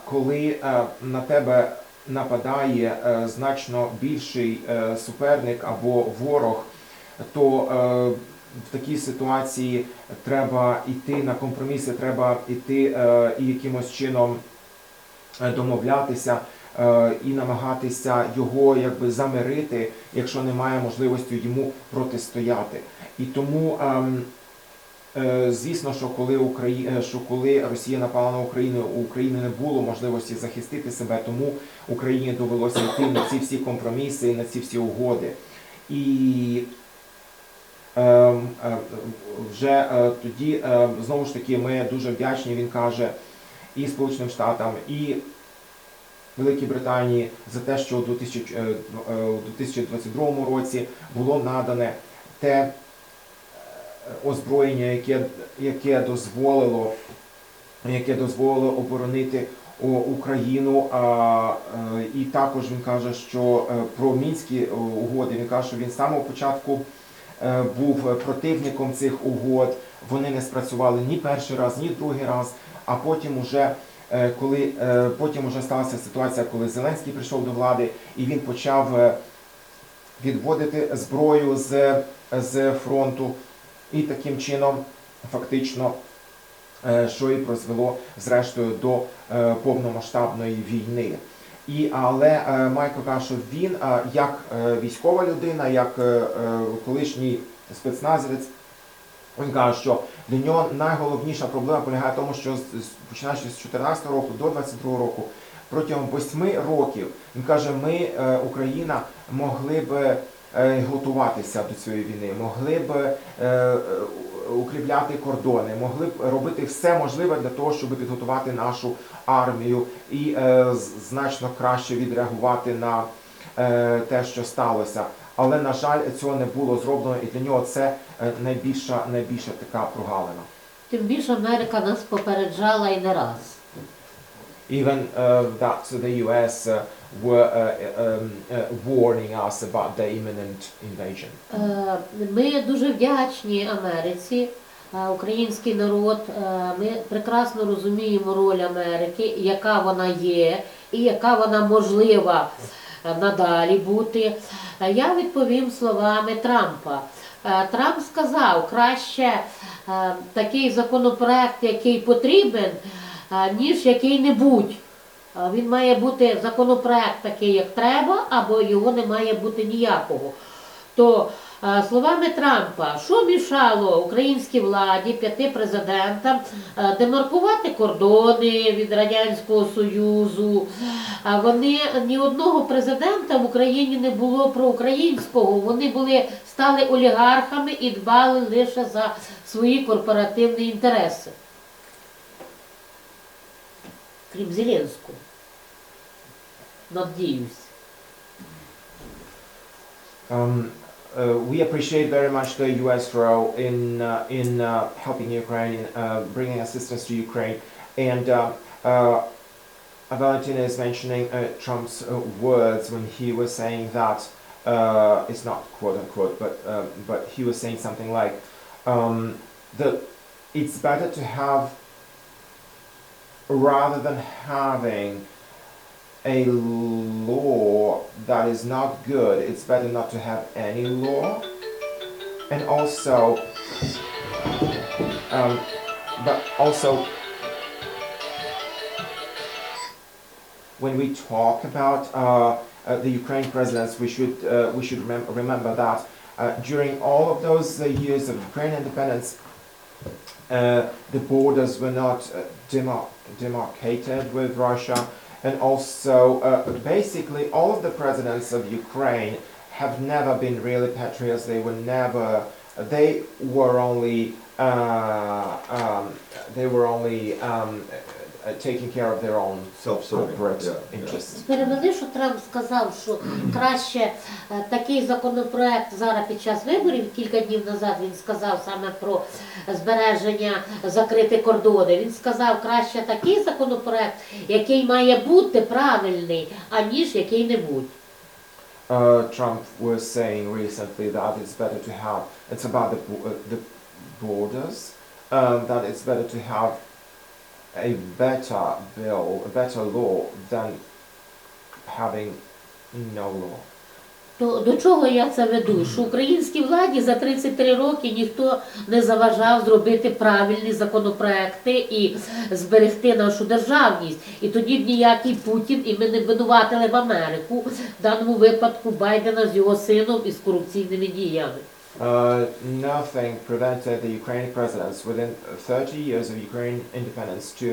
коли на тебе нападає значно більший суперник або ворог, то в такій ситуації треба йти на компроміси, треба йти і якимось чином домовлятися і намагатися його якби замирити, якщо немає можливості йому протистояти. І тому, звісно, що коли Росія напала на Україну, у України не було можливості захистити себе, тому Україні довелося йти на ці всі компроміси, на ці всі угоди. І вже тоді, знову ж таки, ми дуже вдячні, він каже, і Сполученим Штатам, і Великій Британії за те, що у 2022 році було надане те озброєння, яке дозволило оборонити Україну. І також він каже, що про Мінські угоди, він каже, що він з самого початку був противником цих угод, вони не спрацювали ні перший раз, ні другий раз, а потім уже сталася ситуація, коли Зеленський прийшов до влади і він почав відводити зброю з фронту, і таким чином фактично, що і призвело зрештою до повномасштабної війни. Але Майкл каже, що він, як військова людина, як колишній спецназівець, він каже, що для нього найголовніша проблема полягає в тому, що починаючи з 2014 року до 2022 року, протягом 8 років, він каже, ми, Україна, могли б готуватися до цієї війни, могли б укріпляти кордони, могли б робити все можливе для того, щоб підготувати нашу армію і значно краще відреагувати на те, що сталося. Але, на жаль, цього не було зроблено, і для нього це найбільша така прогалина. Тим більше Америка нас попереджала і не раз. Even that the US were warning us about the imminent invasion. Ми дуже вдячні Америці, український народ. Ми прекрасно розуміємо роль Америки, яка вона є і яка вона можлива надалі бути. Я відповім словами Трампа. Трамп сказав, краще такий законопроект, який потрібен, ніж який-небудь. Він має бути законопроект такий, як треба, або його не має бути ніякого. То словами Трампа, що мішало українській владі, 5 президентам демаркувати кордони від Радянського Союзу? Вони, ні одного президента в Україні не було проукраїнського, вони стали олігархами і дбали лише за свої корпоративні інтереси. Крім Зеленського. Надіюсь. We appreciate very much the U.S. role in helping Ukraine, bringing assistance to Ukraine, and Valentina is mentioning Trump's words when he was saying that it's not quote unquote, but he was saying something like that it's better to have, rather than having a law that is not good, it's better not to have any law. And also, when we talk about the Ukraine presidents, we should remember that during all of those years of Ukraine independence, the borders were not demarcated with Russia. And also, basically, all of the presidents of Ukraine have never been really patriots. They were only taking care of their own corporate interests. Перевели, що Трамп сказав, що краще такий законопроект зараз під час виборів, кілька днів назад він сказав саме про збереження, закрити кордони. Він сказав, краще такий законопроект, який має бути правильний, аніж який-небудь. Trump was saying recently that it's better to have, it's about the borders, that it's better to have a better bill, a better law than having no law. То до чого я це веду? Що українській владі за 33 роки ніхто не заважав зробити правильні законопроекти і зберегти нашу державність. І тоді б ніякий Путін, і ми не винуватили в Америку, в даному випадку Байдена з його сином і з корупційними діями. Nothing prevented the Ukrainian presidents within 30 years of Ukrainian independence to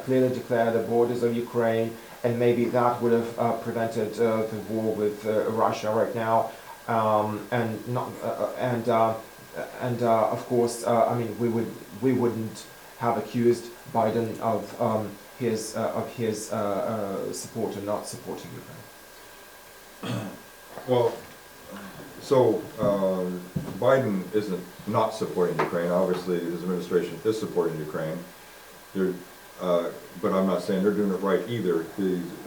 clearly declare the borders of Ukraine, and maybe that would have prevented the war with Russia right now. Of course, I mean, we wouldn't have accused Biden of his support or not supporting Ukraine. Well, so Biden isn't not supporting Ukraine. Obviously, his administration is supporting Ukraine. But I'm not saying they're doing it right either.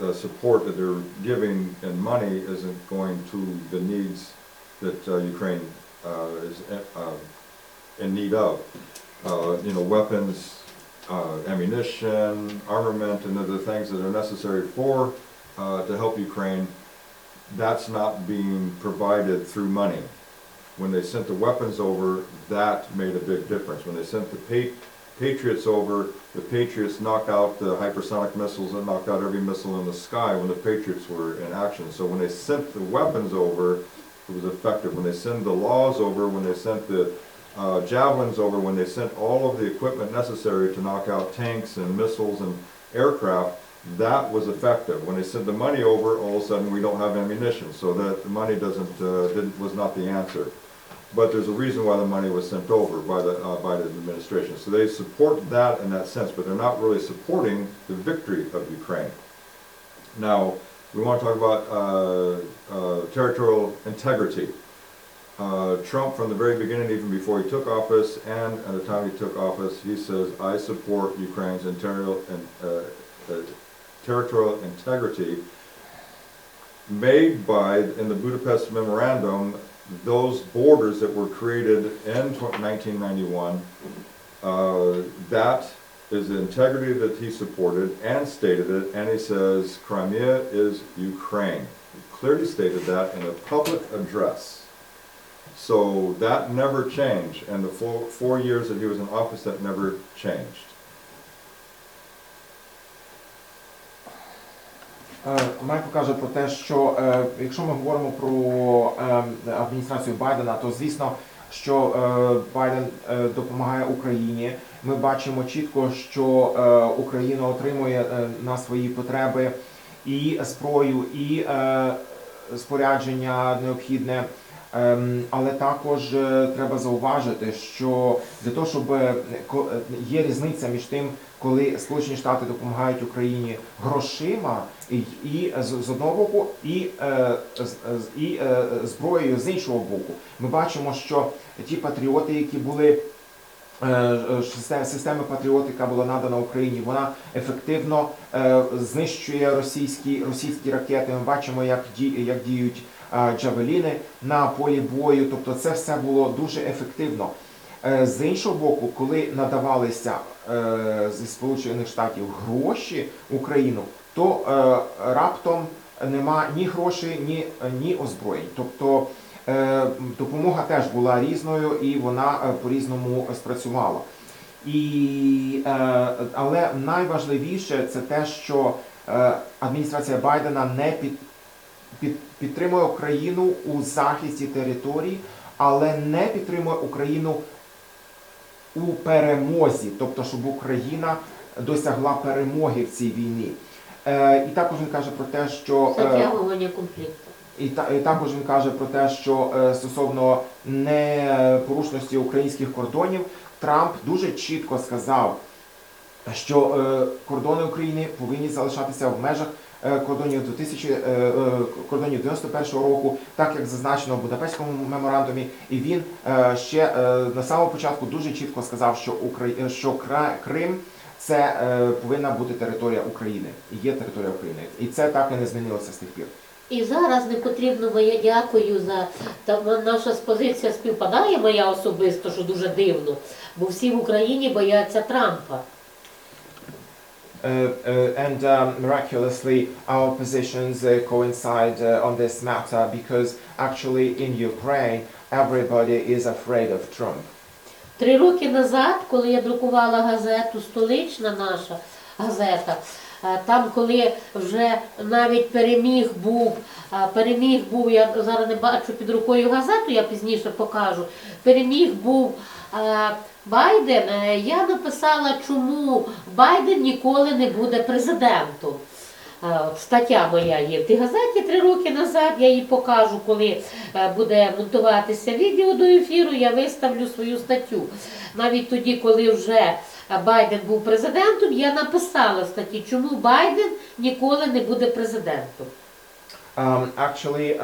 The support that they're giving in money isn't going to the needs that Ukraine is in need of. You know, weapons, ammunition, armament, and other things that are necessary to help Ukraine. That's not being provided through money. When they sent the weapons over, that made a big difference. When they sent the Patriots over, the Patriots knocked out the hypersonic missiles and knocked out every missile in the sky when the Patriots were in action. So when they sent the weapons over, it was effective. When they sent the laws over, when they sent the javelins over, when they sent all of the equipment necessary to knock out tanks and missiles and aircraft, that was effective. When they sent the money over, all of a sudden we don't have ammunition. So that the money was not the answer. But there's a reason why the money was sent over by the Biden administration. So they support that in that sense, but they're not really supporting the victory of Ukraine. Now, we want to talk about territorial integrity. Trump, from the very beginning, even before he took office, and at the time he took office, he says, I support Ukraine's territorial integrity made by, in the Budapest Memorandum, those borders that were created in 1991, that is the integrity that he supported and stated it, and he says Crimea is Ukraine. He clearly stated that in a public address. So that never changed, and the 4 years that he was in office, that never changed. Майкл каже про те, що якщо ми говоримо про адміністрацію Байдена, то звісно, що Байден допомагає Україні. Ми бачимо чітко, що Україна отримує на свої потреби і зброю, і спорядження необхідне. Але також треба зауважити, що для того, щоб є різниця між тим, коли Сполучені Штати допомагають Україні грошима і з одного боку, і зброєю з іншого боку. Ми бачимо, що ті патріоти, які були, система Патріот, яка була надана Україні, вона ефективно знищує російські ракети. Ми бачимо, як діють джавеліни на полі бою, тобто це все було дуже ефективно. З іншого боку, коли надавалися зі Сполучених Штатів гроші в Україну, то раптом нема ні грошей, ні озброєнь. Тобто допомога теж була різною і вона по-різному спрацювала. Але найважливіше це те, що адміністрація Байдена не підтримує Україну у захисті територій, але не підтримує Україну у перемозі, тобто, щоб Україна досягла перемоги в цій війні. І також він каже про те, що затягування конфлікту. І також він каже про те, що стосовно непорушності українських кордонів, Трамп дуже чітко сказав, що кордони України повинні залишатися в межах кордонів 91-го року, так як зазначено в Будапештському меморандумі, і він ще на самому початку дуже чітко сказав, що Крим це повинна бути територія України, і є територія України. І це так і не змінилося з тих пір. І зараз не потрібно, бо я дякую за наша позиція співпадає, моя особисто, що дуже дивно, бо всі в Україні бояться Трампа. And miraculously our positions coincide on this matter because actually in Ukraine everybody is afraid of Trump. 3 роки назад, коли я друкувала газету «Столична» наша газета, там, коли вже навіть переміг був, я зараз не бачу під рукою газету, я пізніше покажу, переміг був Байден, я написала, чому Байден ніколи не буде президентом. Стаття моя є в тій газеті 3 роки назад, я її покажу, коли буде монтуватися відео до ефіру, я виставлю свою статтю. Навіть тоді, коли вже Байден був президентом, я написала в статті, чому Байден ніколи не буде президентом. Actually,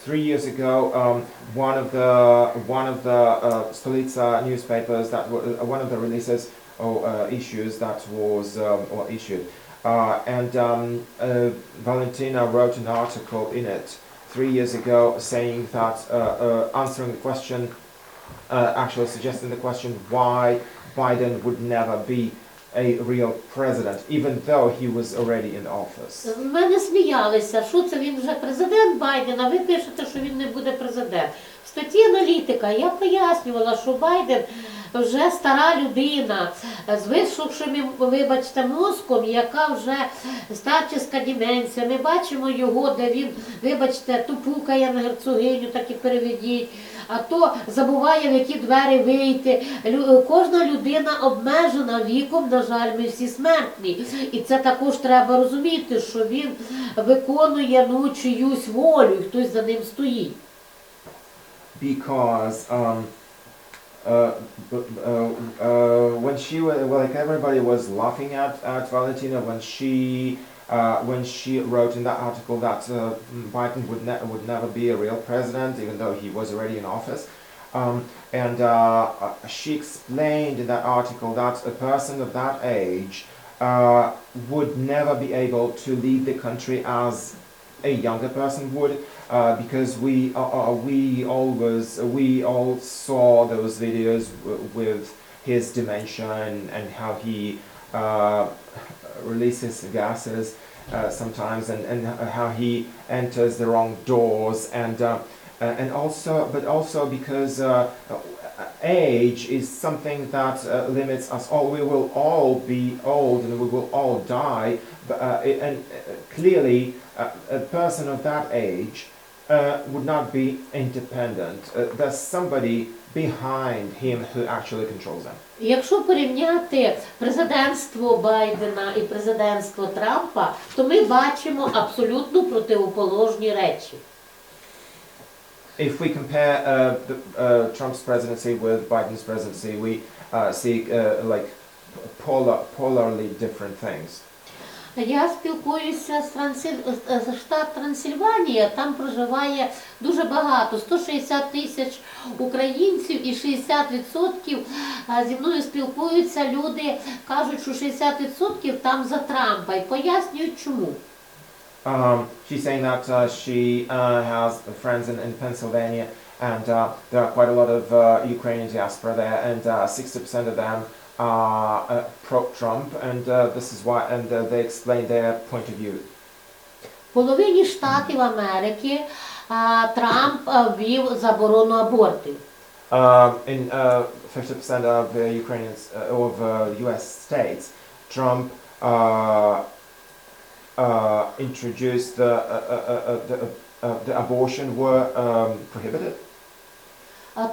3 years ago, one of the Stolitsa newspapers one of the releases or issues that was issued, and Valentina wrote an article in it 3 years ago saying that answering the question, actually suggesting the question why Biden would never be a real president, even though he was already in office. В мене сміялися, що це він вже президент Байден, а ви пишете, що він не буде президент. В статті аналітика я пояснювала, що Байден вже стара людина з висохшим, вибачте, мозком, яка вже старческа деменція. Ми бачимо його, де він, вибачте, то пукає на герцогиню, так і переведіть, а то забуває, в які двері вийти. Кожна людина обмежена віком, на жаль, ми всі смертні. І це також треба розуміти, що він виконує чиюсь волю, і хтось за ним стоїть. Because when she was, well, like everybody was laughing at Valentina when she wrote in that article that Biden would never be a real president, even though he was already in office. And she explained in that article that a person of that age would never be able to lead the country as a younger person would, because we all saw those videos with his dementia and how he releases gases sometimes, and how he enters the wrong doors, and also because age is something that limits us all. We will all be old and we will all die, and clearly a person of that age would not be independent. There's somebody behind him who actually controls them. Якщо порівняти президентство Байдена і президентство Трампа, то ми бачимо абсолютно противоположні речі. If we compare Trump's presidency with Biden's presidency, we see like polarly different things. Я спілкуюся з штат Трансильванія, там проживає дуже багато, 160 тисяч українців, і 60% зі мною спілкуються люди, кажуть, що 60% там за Трампа, і пояснюють чому. She's saying that she has friends in Pennsylvania, and there are quite a lot of Ukrainian diaspora there, and 60% of them are pro-Trump, and this is why, and they explain their point of view. В половині штатів Америки Трамп ввів заборону абортів. In 50% of Ukrainians of U.S. states, Trump introduced the abortion were prohibited.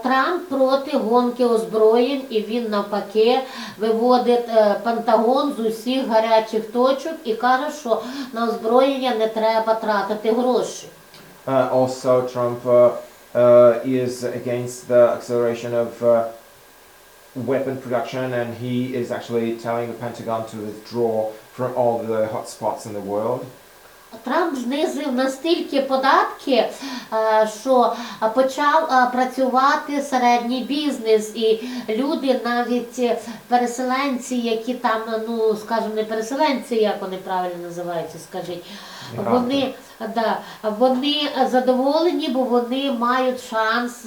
Трамп проти гонки озброєнь, і він навпаки виводить Пентагон з усіх гарячих точок і каже, що на озброєння не треба тратити гроші. Also, Trump is against the acceleration of weapon production, and he is actually telling the Pentagon to withdraw from all the hotspots in the world. Трамп знизив настільки податки, що почав працювати середній бізнес, і люди, навіть переселенці, які там, ну, скажімо, не переселенці, як вони правильно називаються, скажіть, Да, вони задоволені, бо вони мають шанс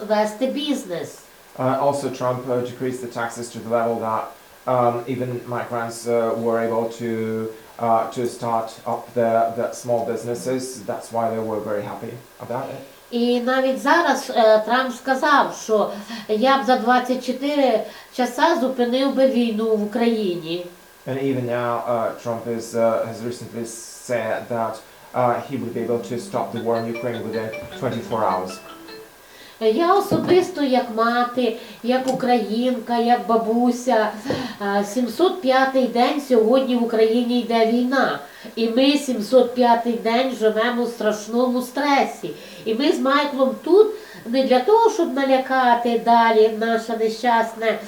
вести бізнес. Also, Trump decreased the taxes to the level that even migrants were able to start up their small businesses. That's why they were very happy about it. І навіть зараз Трамп сказав, що я б за 24 часа зупинив би війну в Україні. And even now, Trump has recently said that he would be able to stop the war in Ukraine within 24 hours. Я особисто, як мати, як українка, як бабуся, 705-й день сьогодні в Україні йде війна. І ми 705-й день живемо в страшному стресі. І ми з Майклом тут не для того, щоб налякати далі наше нещасне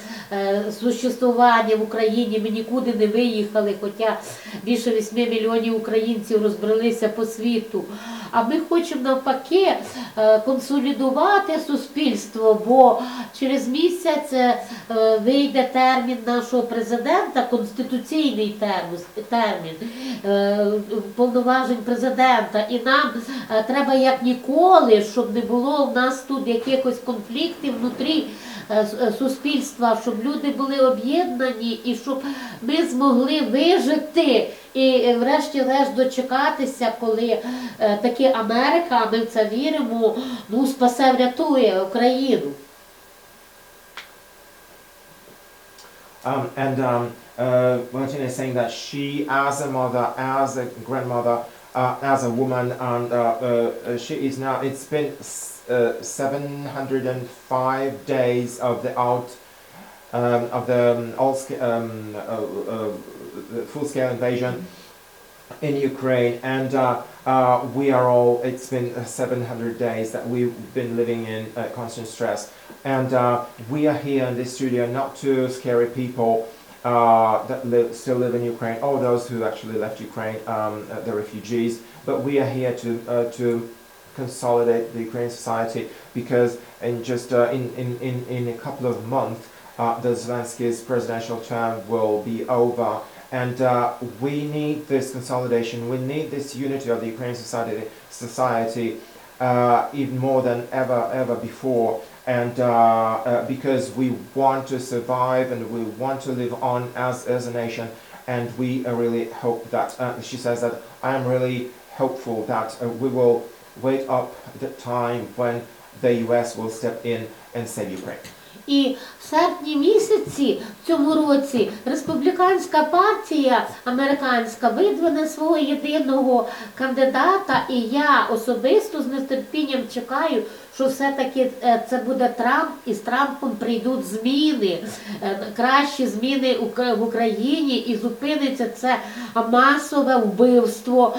существування в Україні. Ми нікуди не виїхали, хоча більше 8 мільйонів українців розбрелися по світу. А ми хочемо навпаки консолідувати суспільство, бо через місяць вийде термін нашого президента, конституційний термін повноважень президента. І нам треба як ніколи, щоб не було в нас тут якихось конфліктів внутрі суспільства, щоб люди були об'єднані і щоб ми змогли вижити і врешті-решт дочекатися, коли таки Америка, а ми в це віримо, спасе, врятує Україну. Valentina is saying that she, as a mother, as a grandmother, as a woman, and she is now. It's been 705 days of the full-scale invasion in Ukraine, and we are all. It's been 700 days that we've been living in constant stress, and we are here in this studio not to scare people that still live in Ukraine, or those who actually left Ukraine, the refugees. But we are here to consolidate the Ukrainian society, because in just in a couple of months, the Zelensky's presidential term will be over, and we need this consolidation. We need this unity of the Ukrainian society even more than ever before. And because we want to survive and we want to live on as a nation, and we really hope that, she says that I am really hopeful that we will wait up the time when the US will step in and save Ukraine. І в серпні місяці в цьому році республіканська партія американська видвине свого єдиного кандидата, і я особисто з нетерпінням чекаю, що все-таки це буде Трамп, і з Трампом прийдуть зміни, кращі зміни в Україні, і зупиниться це масове вбивство.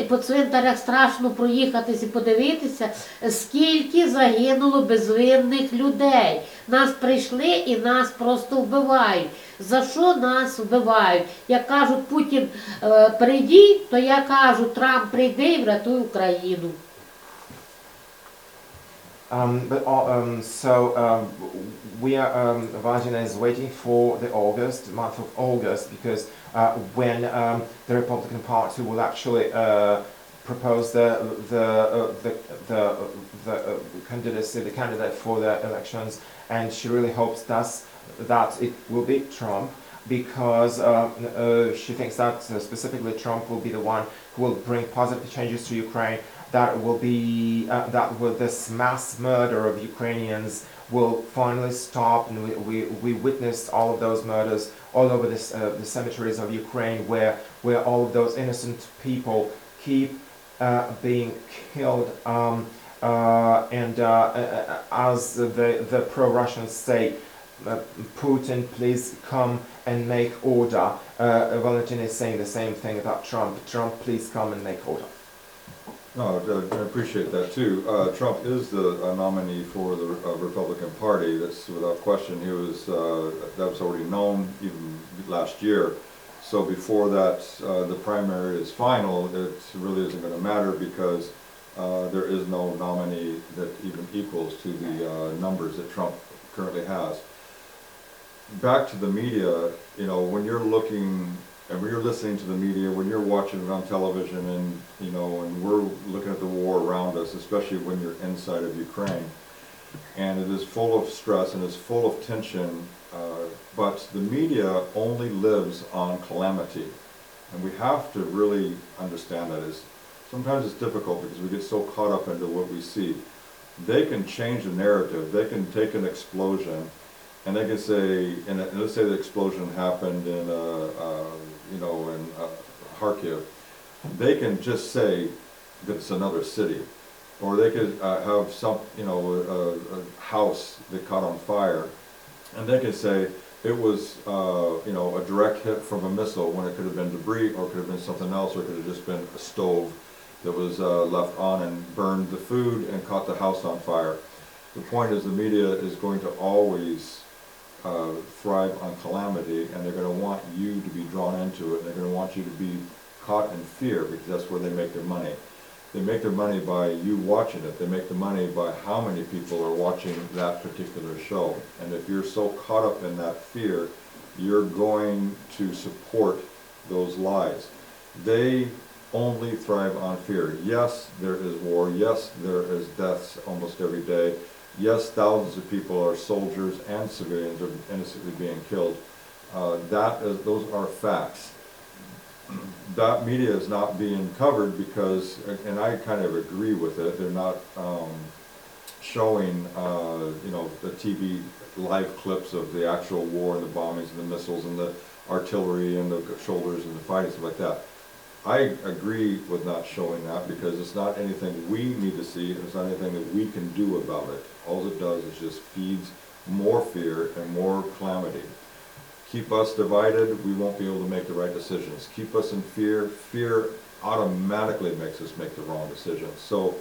По цвинтарях страшно проїхатись і подивитися, скільки загинуло безвинних людей. Нас прийшли і нас просто вбивають. За що нас вбивають? Як кажуть, Путін прийди, то я кажу, Трамп прийди і врятуй Україну. Valentina is waiting for the month of August, because when the Republican Party will actually propose the candidate for the elections, and she really hopes that it will be Trump, because she thinks that specifically Trump will be the one who will bring positive changes to Ukraine. That will be this mass murder of Ukrainians will finally stop, and we witnessed all of those murders all over the cemeteries of Ukraine, where all of those innocent people keep being killed, and as the pro-Russians say, Putin, please come and make order. Valentina is saying the same thing about Trump. Trump, please come and make order. No, I appreciate that too. Trump is the nominee for the Republican Party. That's without question. That was already known even last year. So before that, the primary is final, it really isn't going to matter, because there is no nominee that even equals to the numbers that Trump currently has. Back to the media, when you're looking and when you're listening to the media, when you're watching it on television, and you know, and we're looking at the war around us, especially when you're inside of Ukraine, and it is full of stress and it's full of tension, but the media only lives on calamity, and we have to really understand that. Sometimes it's difficult because we get so caught up into what we see. They can change the narrative. They can take an explosion, and they can say, and let's say the explosion happened in, you know, in Kharkiv. They can just say that it's another city, or they could have some, you know, a house that caught on fire, and they could say it was, you know, a direct hit from a missile when it could have been debris, or it could have been something else, or it could have just been a stove that was left on and burned the food and caught the house on fire. The point is, the media is going to always thrive on calamity, and they're going to want you to be drawn into it, and they're going to want you to be caught in fear, because that's where they make their money. They make their money by you watching it. They make the money by how many people are watching that particular show. And if you're so caught up in that fear, you're going to support those lies. They only thrive on fear. Yes, there is war. Yes, there is deaths almost every day. Yes, thousands of people are soldiers and civilians are innocently being killed. Those are facts. That media is not being covered because, and I kind of agree with it, they're not showing, you know, the TV live clips of the actual war and the bombings and the missiles and the artillery and the shoulders and the fighting, stuff like that. I agree with not showing that because it's not anything we need to see, and it's not anything that we can do about it. All it does is just feeds more fear and more calamity. Keep us divided, we won't be able to make the right decisions. Keep us in fear, fear automatically makes us make the wrong decisions. So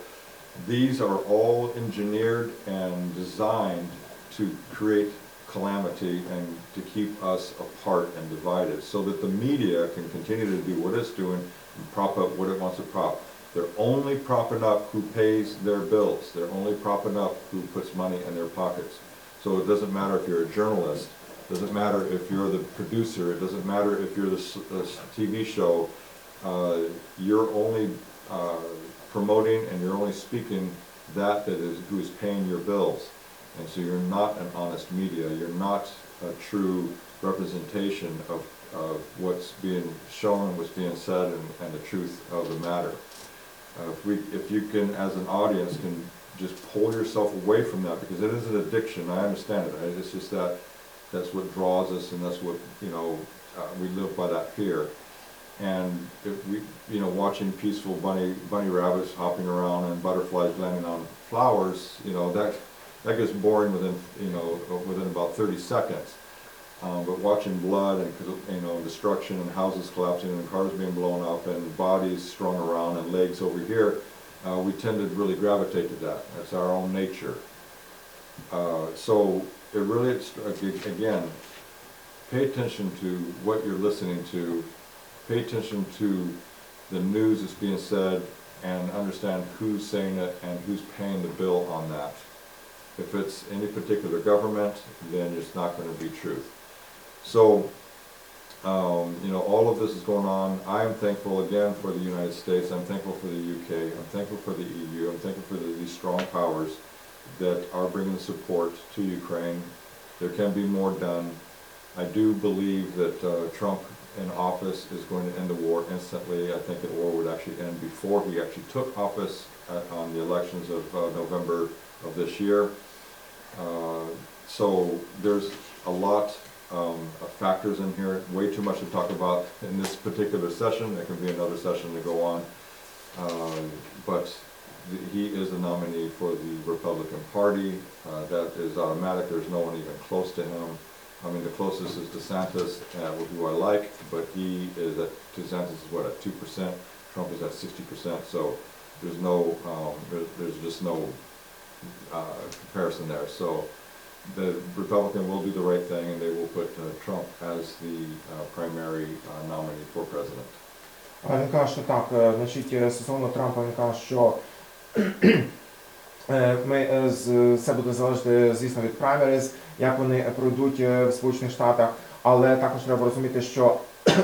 these are all engineered and designed to create calamity and to keep us apart and divided, so that the media can continue to do what it's doing and prop up what it wants to prop. They're only propping up who pays their bills. They're only propping up who puts money in their pockets. So it doesn't matter if you're a journalist, it doesn't matter if you're the producer, it doesn't matter if you're the TV show, you're only promoting and you're only speaking that is who is paying your bills. And so you're not an honest media, you're not a true representation of what's being shown, what's being said, and the truth of the matter. If you can, as an audience, can just pull yourself away from that, because it is an addiction, I understand it, it's just that that's what draws us, and that's what, you know, we live by that fear. And if we, you know, watching peaceful bunny rabbits hopping around and butterflies landing on flowers, you know, that gets boring within, you know, within about 30 seconds. But watching blood and, you know, destruction and houses collapsing and cars being blown up and bodies strung around and legs over here, we tend to really gravitate to that. That's our own nature. So it really, again, pay attention to what you're listening to. Pay attention to the news that's being said and understand who's saying it and who's paying the bill on that. If it's any particular government, then it's not going to be truth. So, you know, all of this is going on. I am thankful again for the United States. I'm thankful for the UK. I'm thankful for the EU. I'm thankful for these strong powers that are bringing support to Ukraine. There can be more done. I do believe that Trump in office is going to end the war instantly. I think the war would actually end before he actually took office on the elections of November of this year. So there's a lot of factors in here, way too much to talk about in this particular session. There can be another session to go on. But he is the nominee for the Republican Party. That is automatic. There's no one even close to him. I mean, the closest is DeSantis, who I like, but he is at, DeSantis is what, at 2%? Trump is at 60%, so there's no, there's just no comparison there. So the Republican will do the right thing, and they will put Trump as the primary nominee for president. Він каже, що так, значить, стосовно Трампа, він каже, що це буде залежати, звісно, від праймеріз, як вони пройдуть в Сполучених Штатах. але також треба розуміти, що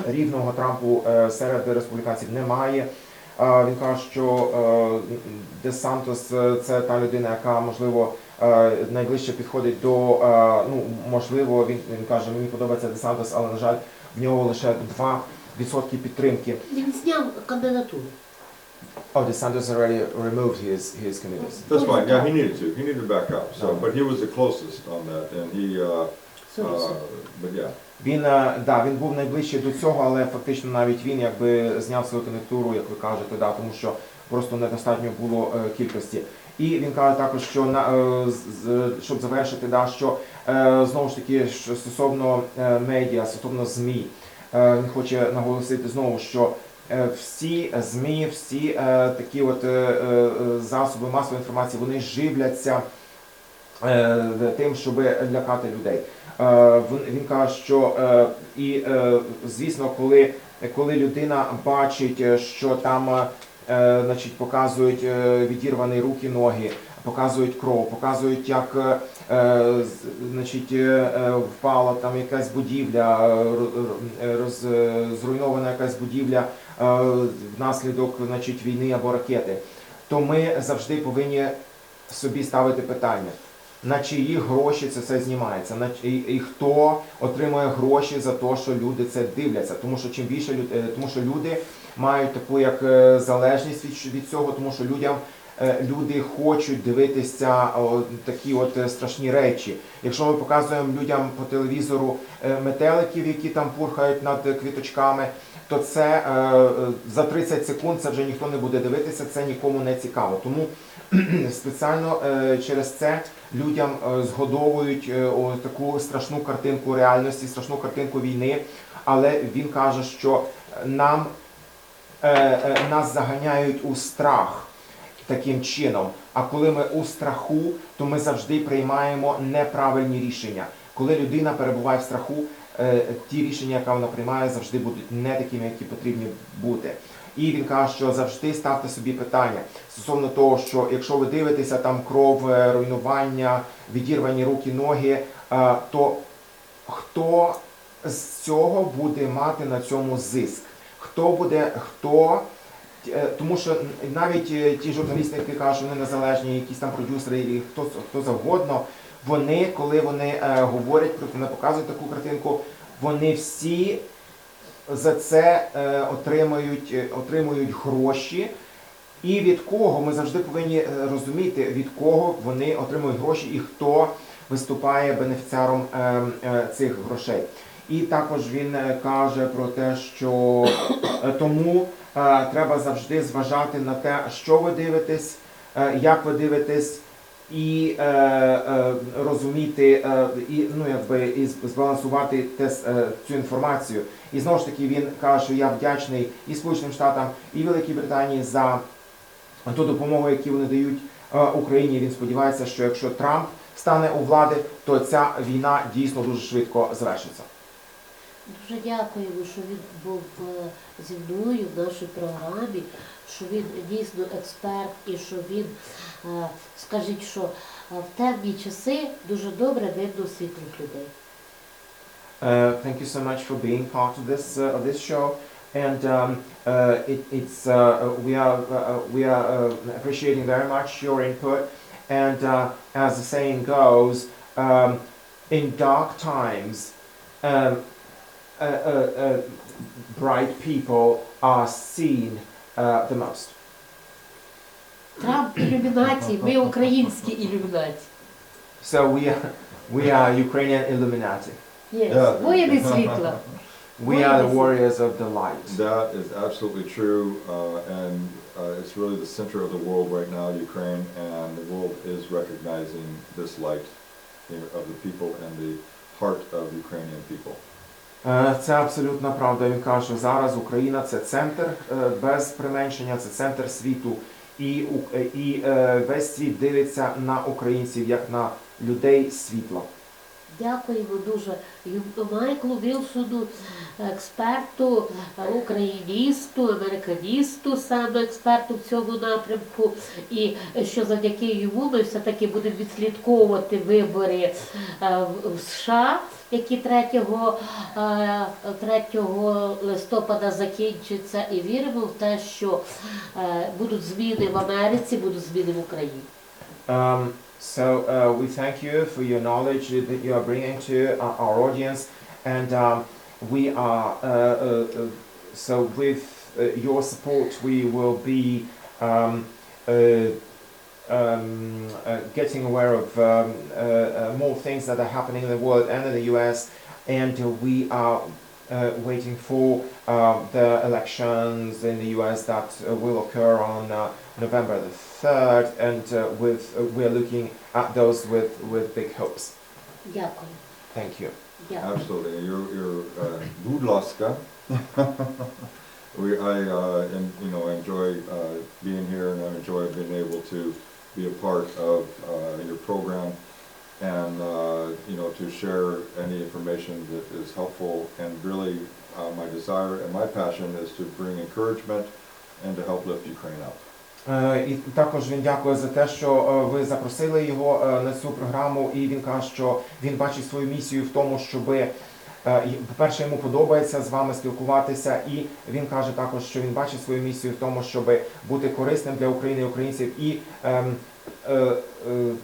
рівного Трампу серед республіканців немає. Він каже, що Де Сантос – це та людина, яка, можливо, найближче підходить до, ну, можливо, він каже, мені подобається Де Сантос, але, на жаль, в нього лише 2% підтримки. Він зняв кандидатуру. Oh, De Santos already removed his candidacy. That's fine, yeah, he needed to, he needed to back up, so, but he was the closest on that, and he, but yeah. Він був найближчий до цього, але фактично навіть він якби зняв свою кандидатуру, як ви кажете, тому що просто недостатньо було кількості. І він каже також, що щоб завершити, що знову ж таки стосовно медіа, стосовно ЗМІ, він хоче наголосити знову, що всі ЗМІ, всі такі от засоби масової інформації, вони живляться тим, щоб лякати людей. Він каже, що і звісно, коли людина бачить, що там значить, показують відірвані руки, ноги, показують кров, показують, як значить, впала там якась будівля, зруйнована якась будівля внаслідок, значить, війни або ракети, то ми завжди повинні собі ставити питання, на чиї гроші це все знімається, і хто отримує гроші за те, що люди це дивляться. Тому що чим більше тому що люди мають таку як залежність від цього, тому що люди хочуть дивитися такі от страшні речі. Якщо ми показуємо людям по телевізору метеликів, які там пурхають над квіточками, то це за 30 секунд це вже ніхто не буде дивитися, це нікому не цікаво. Тому спеціально через це людям згодовують таку страшну картинку реальності, страшну картинку війни, але він каже, що нас заганяють у страх таким чином, а коли ми у страху, то ми завжди приймаємо неправильні рішення. Коли людина перебуває в страху, ті рішення, які вона приймає, завжди будуть не такими, які потрібні бути. І він каже, що завжди ставте собі питання стосовно того, що якщо ви дивитеся там кров, руйнування, відірвані руки, ноги, то хто з цього буде мати на цьому зиск? Тому що навіть ті журналісти, які кажуть, що вони незалежні, якісь там продюсери, і хто завгодно, коли вони говорять, вони показують таку картинку, вони всі за це отримують гроші. І від кого, ми завжди повинні розуміти, від кого вони отримують гроші і хто виступає бенефіціаром цих грошей. І також він каже про те, що тому треба завжди зважати на те, що ви дивитесь, як ви дивитесь, і розуміти, і збалансувати цю інформацію. І знову ж таки він каже, що я вдячний і Сполученим Штатам, і Великій Британії за ту допомогу, яку вони дають Україні. Він сподівається, що якщо Трамп стане у влади, то ця війна дійсно дуже швидко завершиться. Дуже дякую, що він був зі мною в нашій програмі, що він дійсно експерт і що він, скажіть, що в темні часи дуже добре видно світлих людей. Thank you so much for being part of this show, and we are appreciating very much your input. And as the saying goes, in dark times, bright people are seen the most. Трамп ілюмінаті, ми українські ілюмінаті. So we are Ukrainian Illuminati. Yes. Воїни світла. We are the warriors of the light. That is absolutely true, and it's really the center of the world right now, Ukraine, and the world is recognizing this light of the people and the heart of Ukrainian people. Це абсолютно правда. Він каже, що зараз Україна – це центр без применшення, це центр світу. І весь світ дивиться на українців, як на людей світла. Дякуємо дуже Майклу Вілсону, експерту, україністу, американісту, саме експерту в цьому напрямку. І що завдяки йому ми все-таки будемо відслідковувати вибори в США які 3 листопада закінчаться, і віримо в те, що будуть зміни в Америці, будуть зміни в Україні. So we thank you for your knowledge that you are bringing to our audience, and we are so with your support we will be getting aware of more things that are happening in the world and in the US, and we are waiting for the elections in the US that will occur on November the 3rd, and we're looking at those with big hopes. Дякую. Thank you. Дякую. Absolutely. You're будь ласка. I enjoy being here, and I enjoy being able to be a part of your program, and to share any information that is helpful. And really, my desire and my passion is to bring encouragement and to help lift Ukraine up. І також він дякує за те, що ви запросили його на цю програму, і він каже, що він бачить свою місію в тому, щоб, по-перше, йому подобається з вами спілкуватися, і він каже також, що він бачить свою місію в тому, щоб бути корисним для України і українців і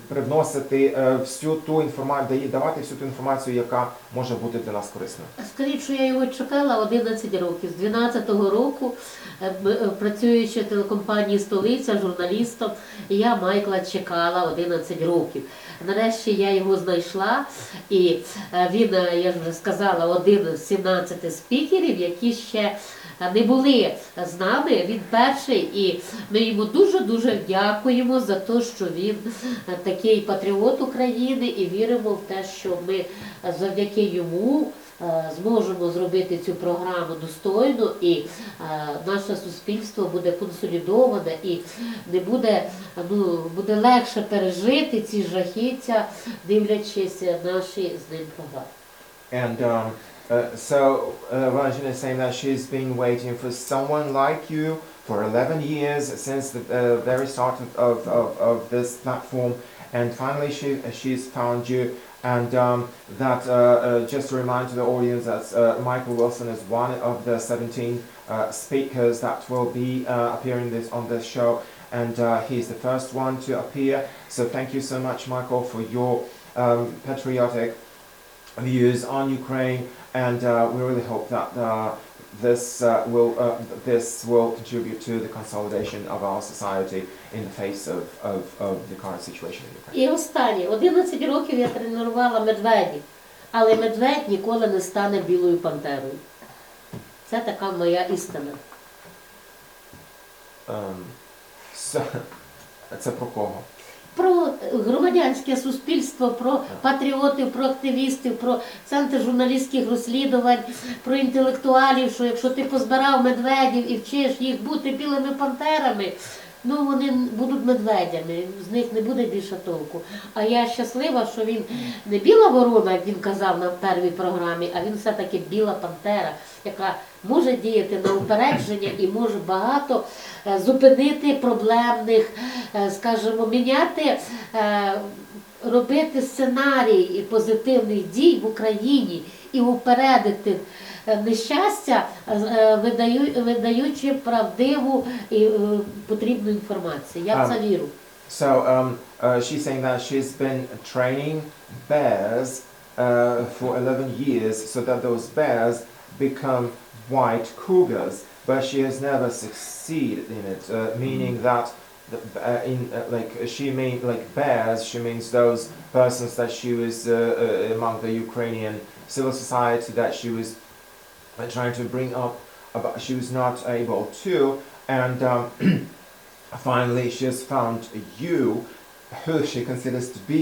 привносити всю ту інформацію, давати всю ту інформацію, яка може бути для нас корисною. Скажіть, що я його чекала 11 років. З 12-го року, працюючи в телекомпанії «Столиця» журналістом, я Майкла чекала 11 років. Нарешті я його знайшла, і він, я ж вже сказала, один з 17 спікерів, які ще не були з нами, він перший, і ми йому дуже-дуже дякуємо за те, що він такий патріот України, і віримо в те, що ми завдяки йому зможемо зробити цю програму достойно, і наше суспільство буде консолідоване, і не буде, буде легше пережити ці жахіття, дивлячись наші з ним програми. And so Valentina is saying that she's been waiting for someone like you for 11 years since the very start of this platform, and finally she's found you. And that just to remind to the audience that Michael Wilson is one of the 17 speakers that will be appearing on this show, and he's the first one to appear. So thank you so much, Michael, for your patriotic views on Ukraine, and we really hope that this will contribute to the consolidation of our society in the face of the current situation in Ukraine. І останнє. 11 років я тренувала медведів, але медведь ніколи не стане білою пантерою. Це така моя істина. Це про кого? Про громадянське суспільство, про патріотів, про активістів, про центр журналістських розслідувань, про інтелектуалів, що якщо ти позбирав медведів і вчиш їх бути білими пантерами, ну вони будуть медведями, з них не буде більше толку. А я щаслива, що він не біла ворона, як він казав на першій програмі, а він все-таки біла пантера, яка може діяти на упередження і може багато зупинити проблемних, скажімо, міняти, робити сценарій позитивних дій в Україні і упередити нещастя, видаючи правдиву і потрібну інформацію. Я в це вірю. So she's saying that she's been training bears for 11 years so that those bears become white cougars, but she has never succeeded in it, meaning that like bears, she means those persons that she was among the Ukrainian civil society that she was trying to bring up, but she was not able to, and finally she has found you, who she considers to be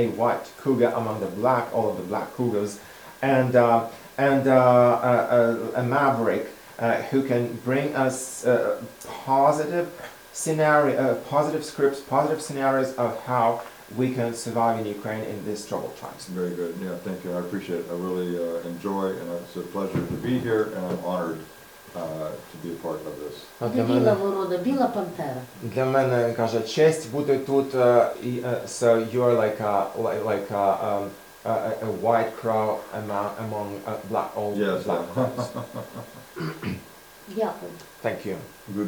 a white cougar among all of the black cougars, and a maverick who can bring us positive scripts, positive scenarios of how we can survive in Ukraine in these troubled times. Very good. Yeah, thank you. I appreciate it. I really enjoy, and it's a pleasure to be here, and I'm honored to be a part of this. Не біла ворона, біла пантера. Для мене, каже, честь бути тут, so you're like a white crowd among black old Yes. black crowds. Дякую. Thank you. Good.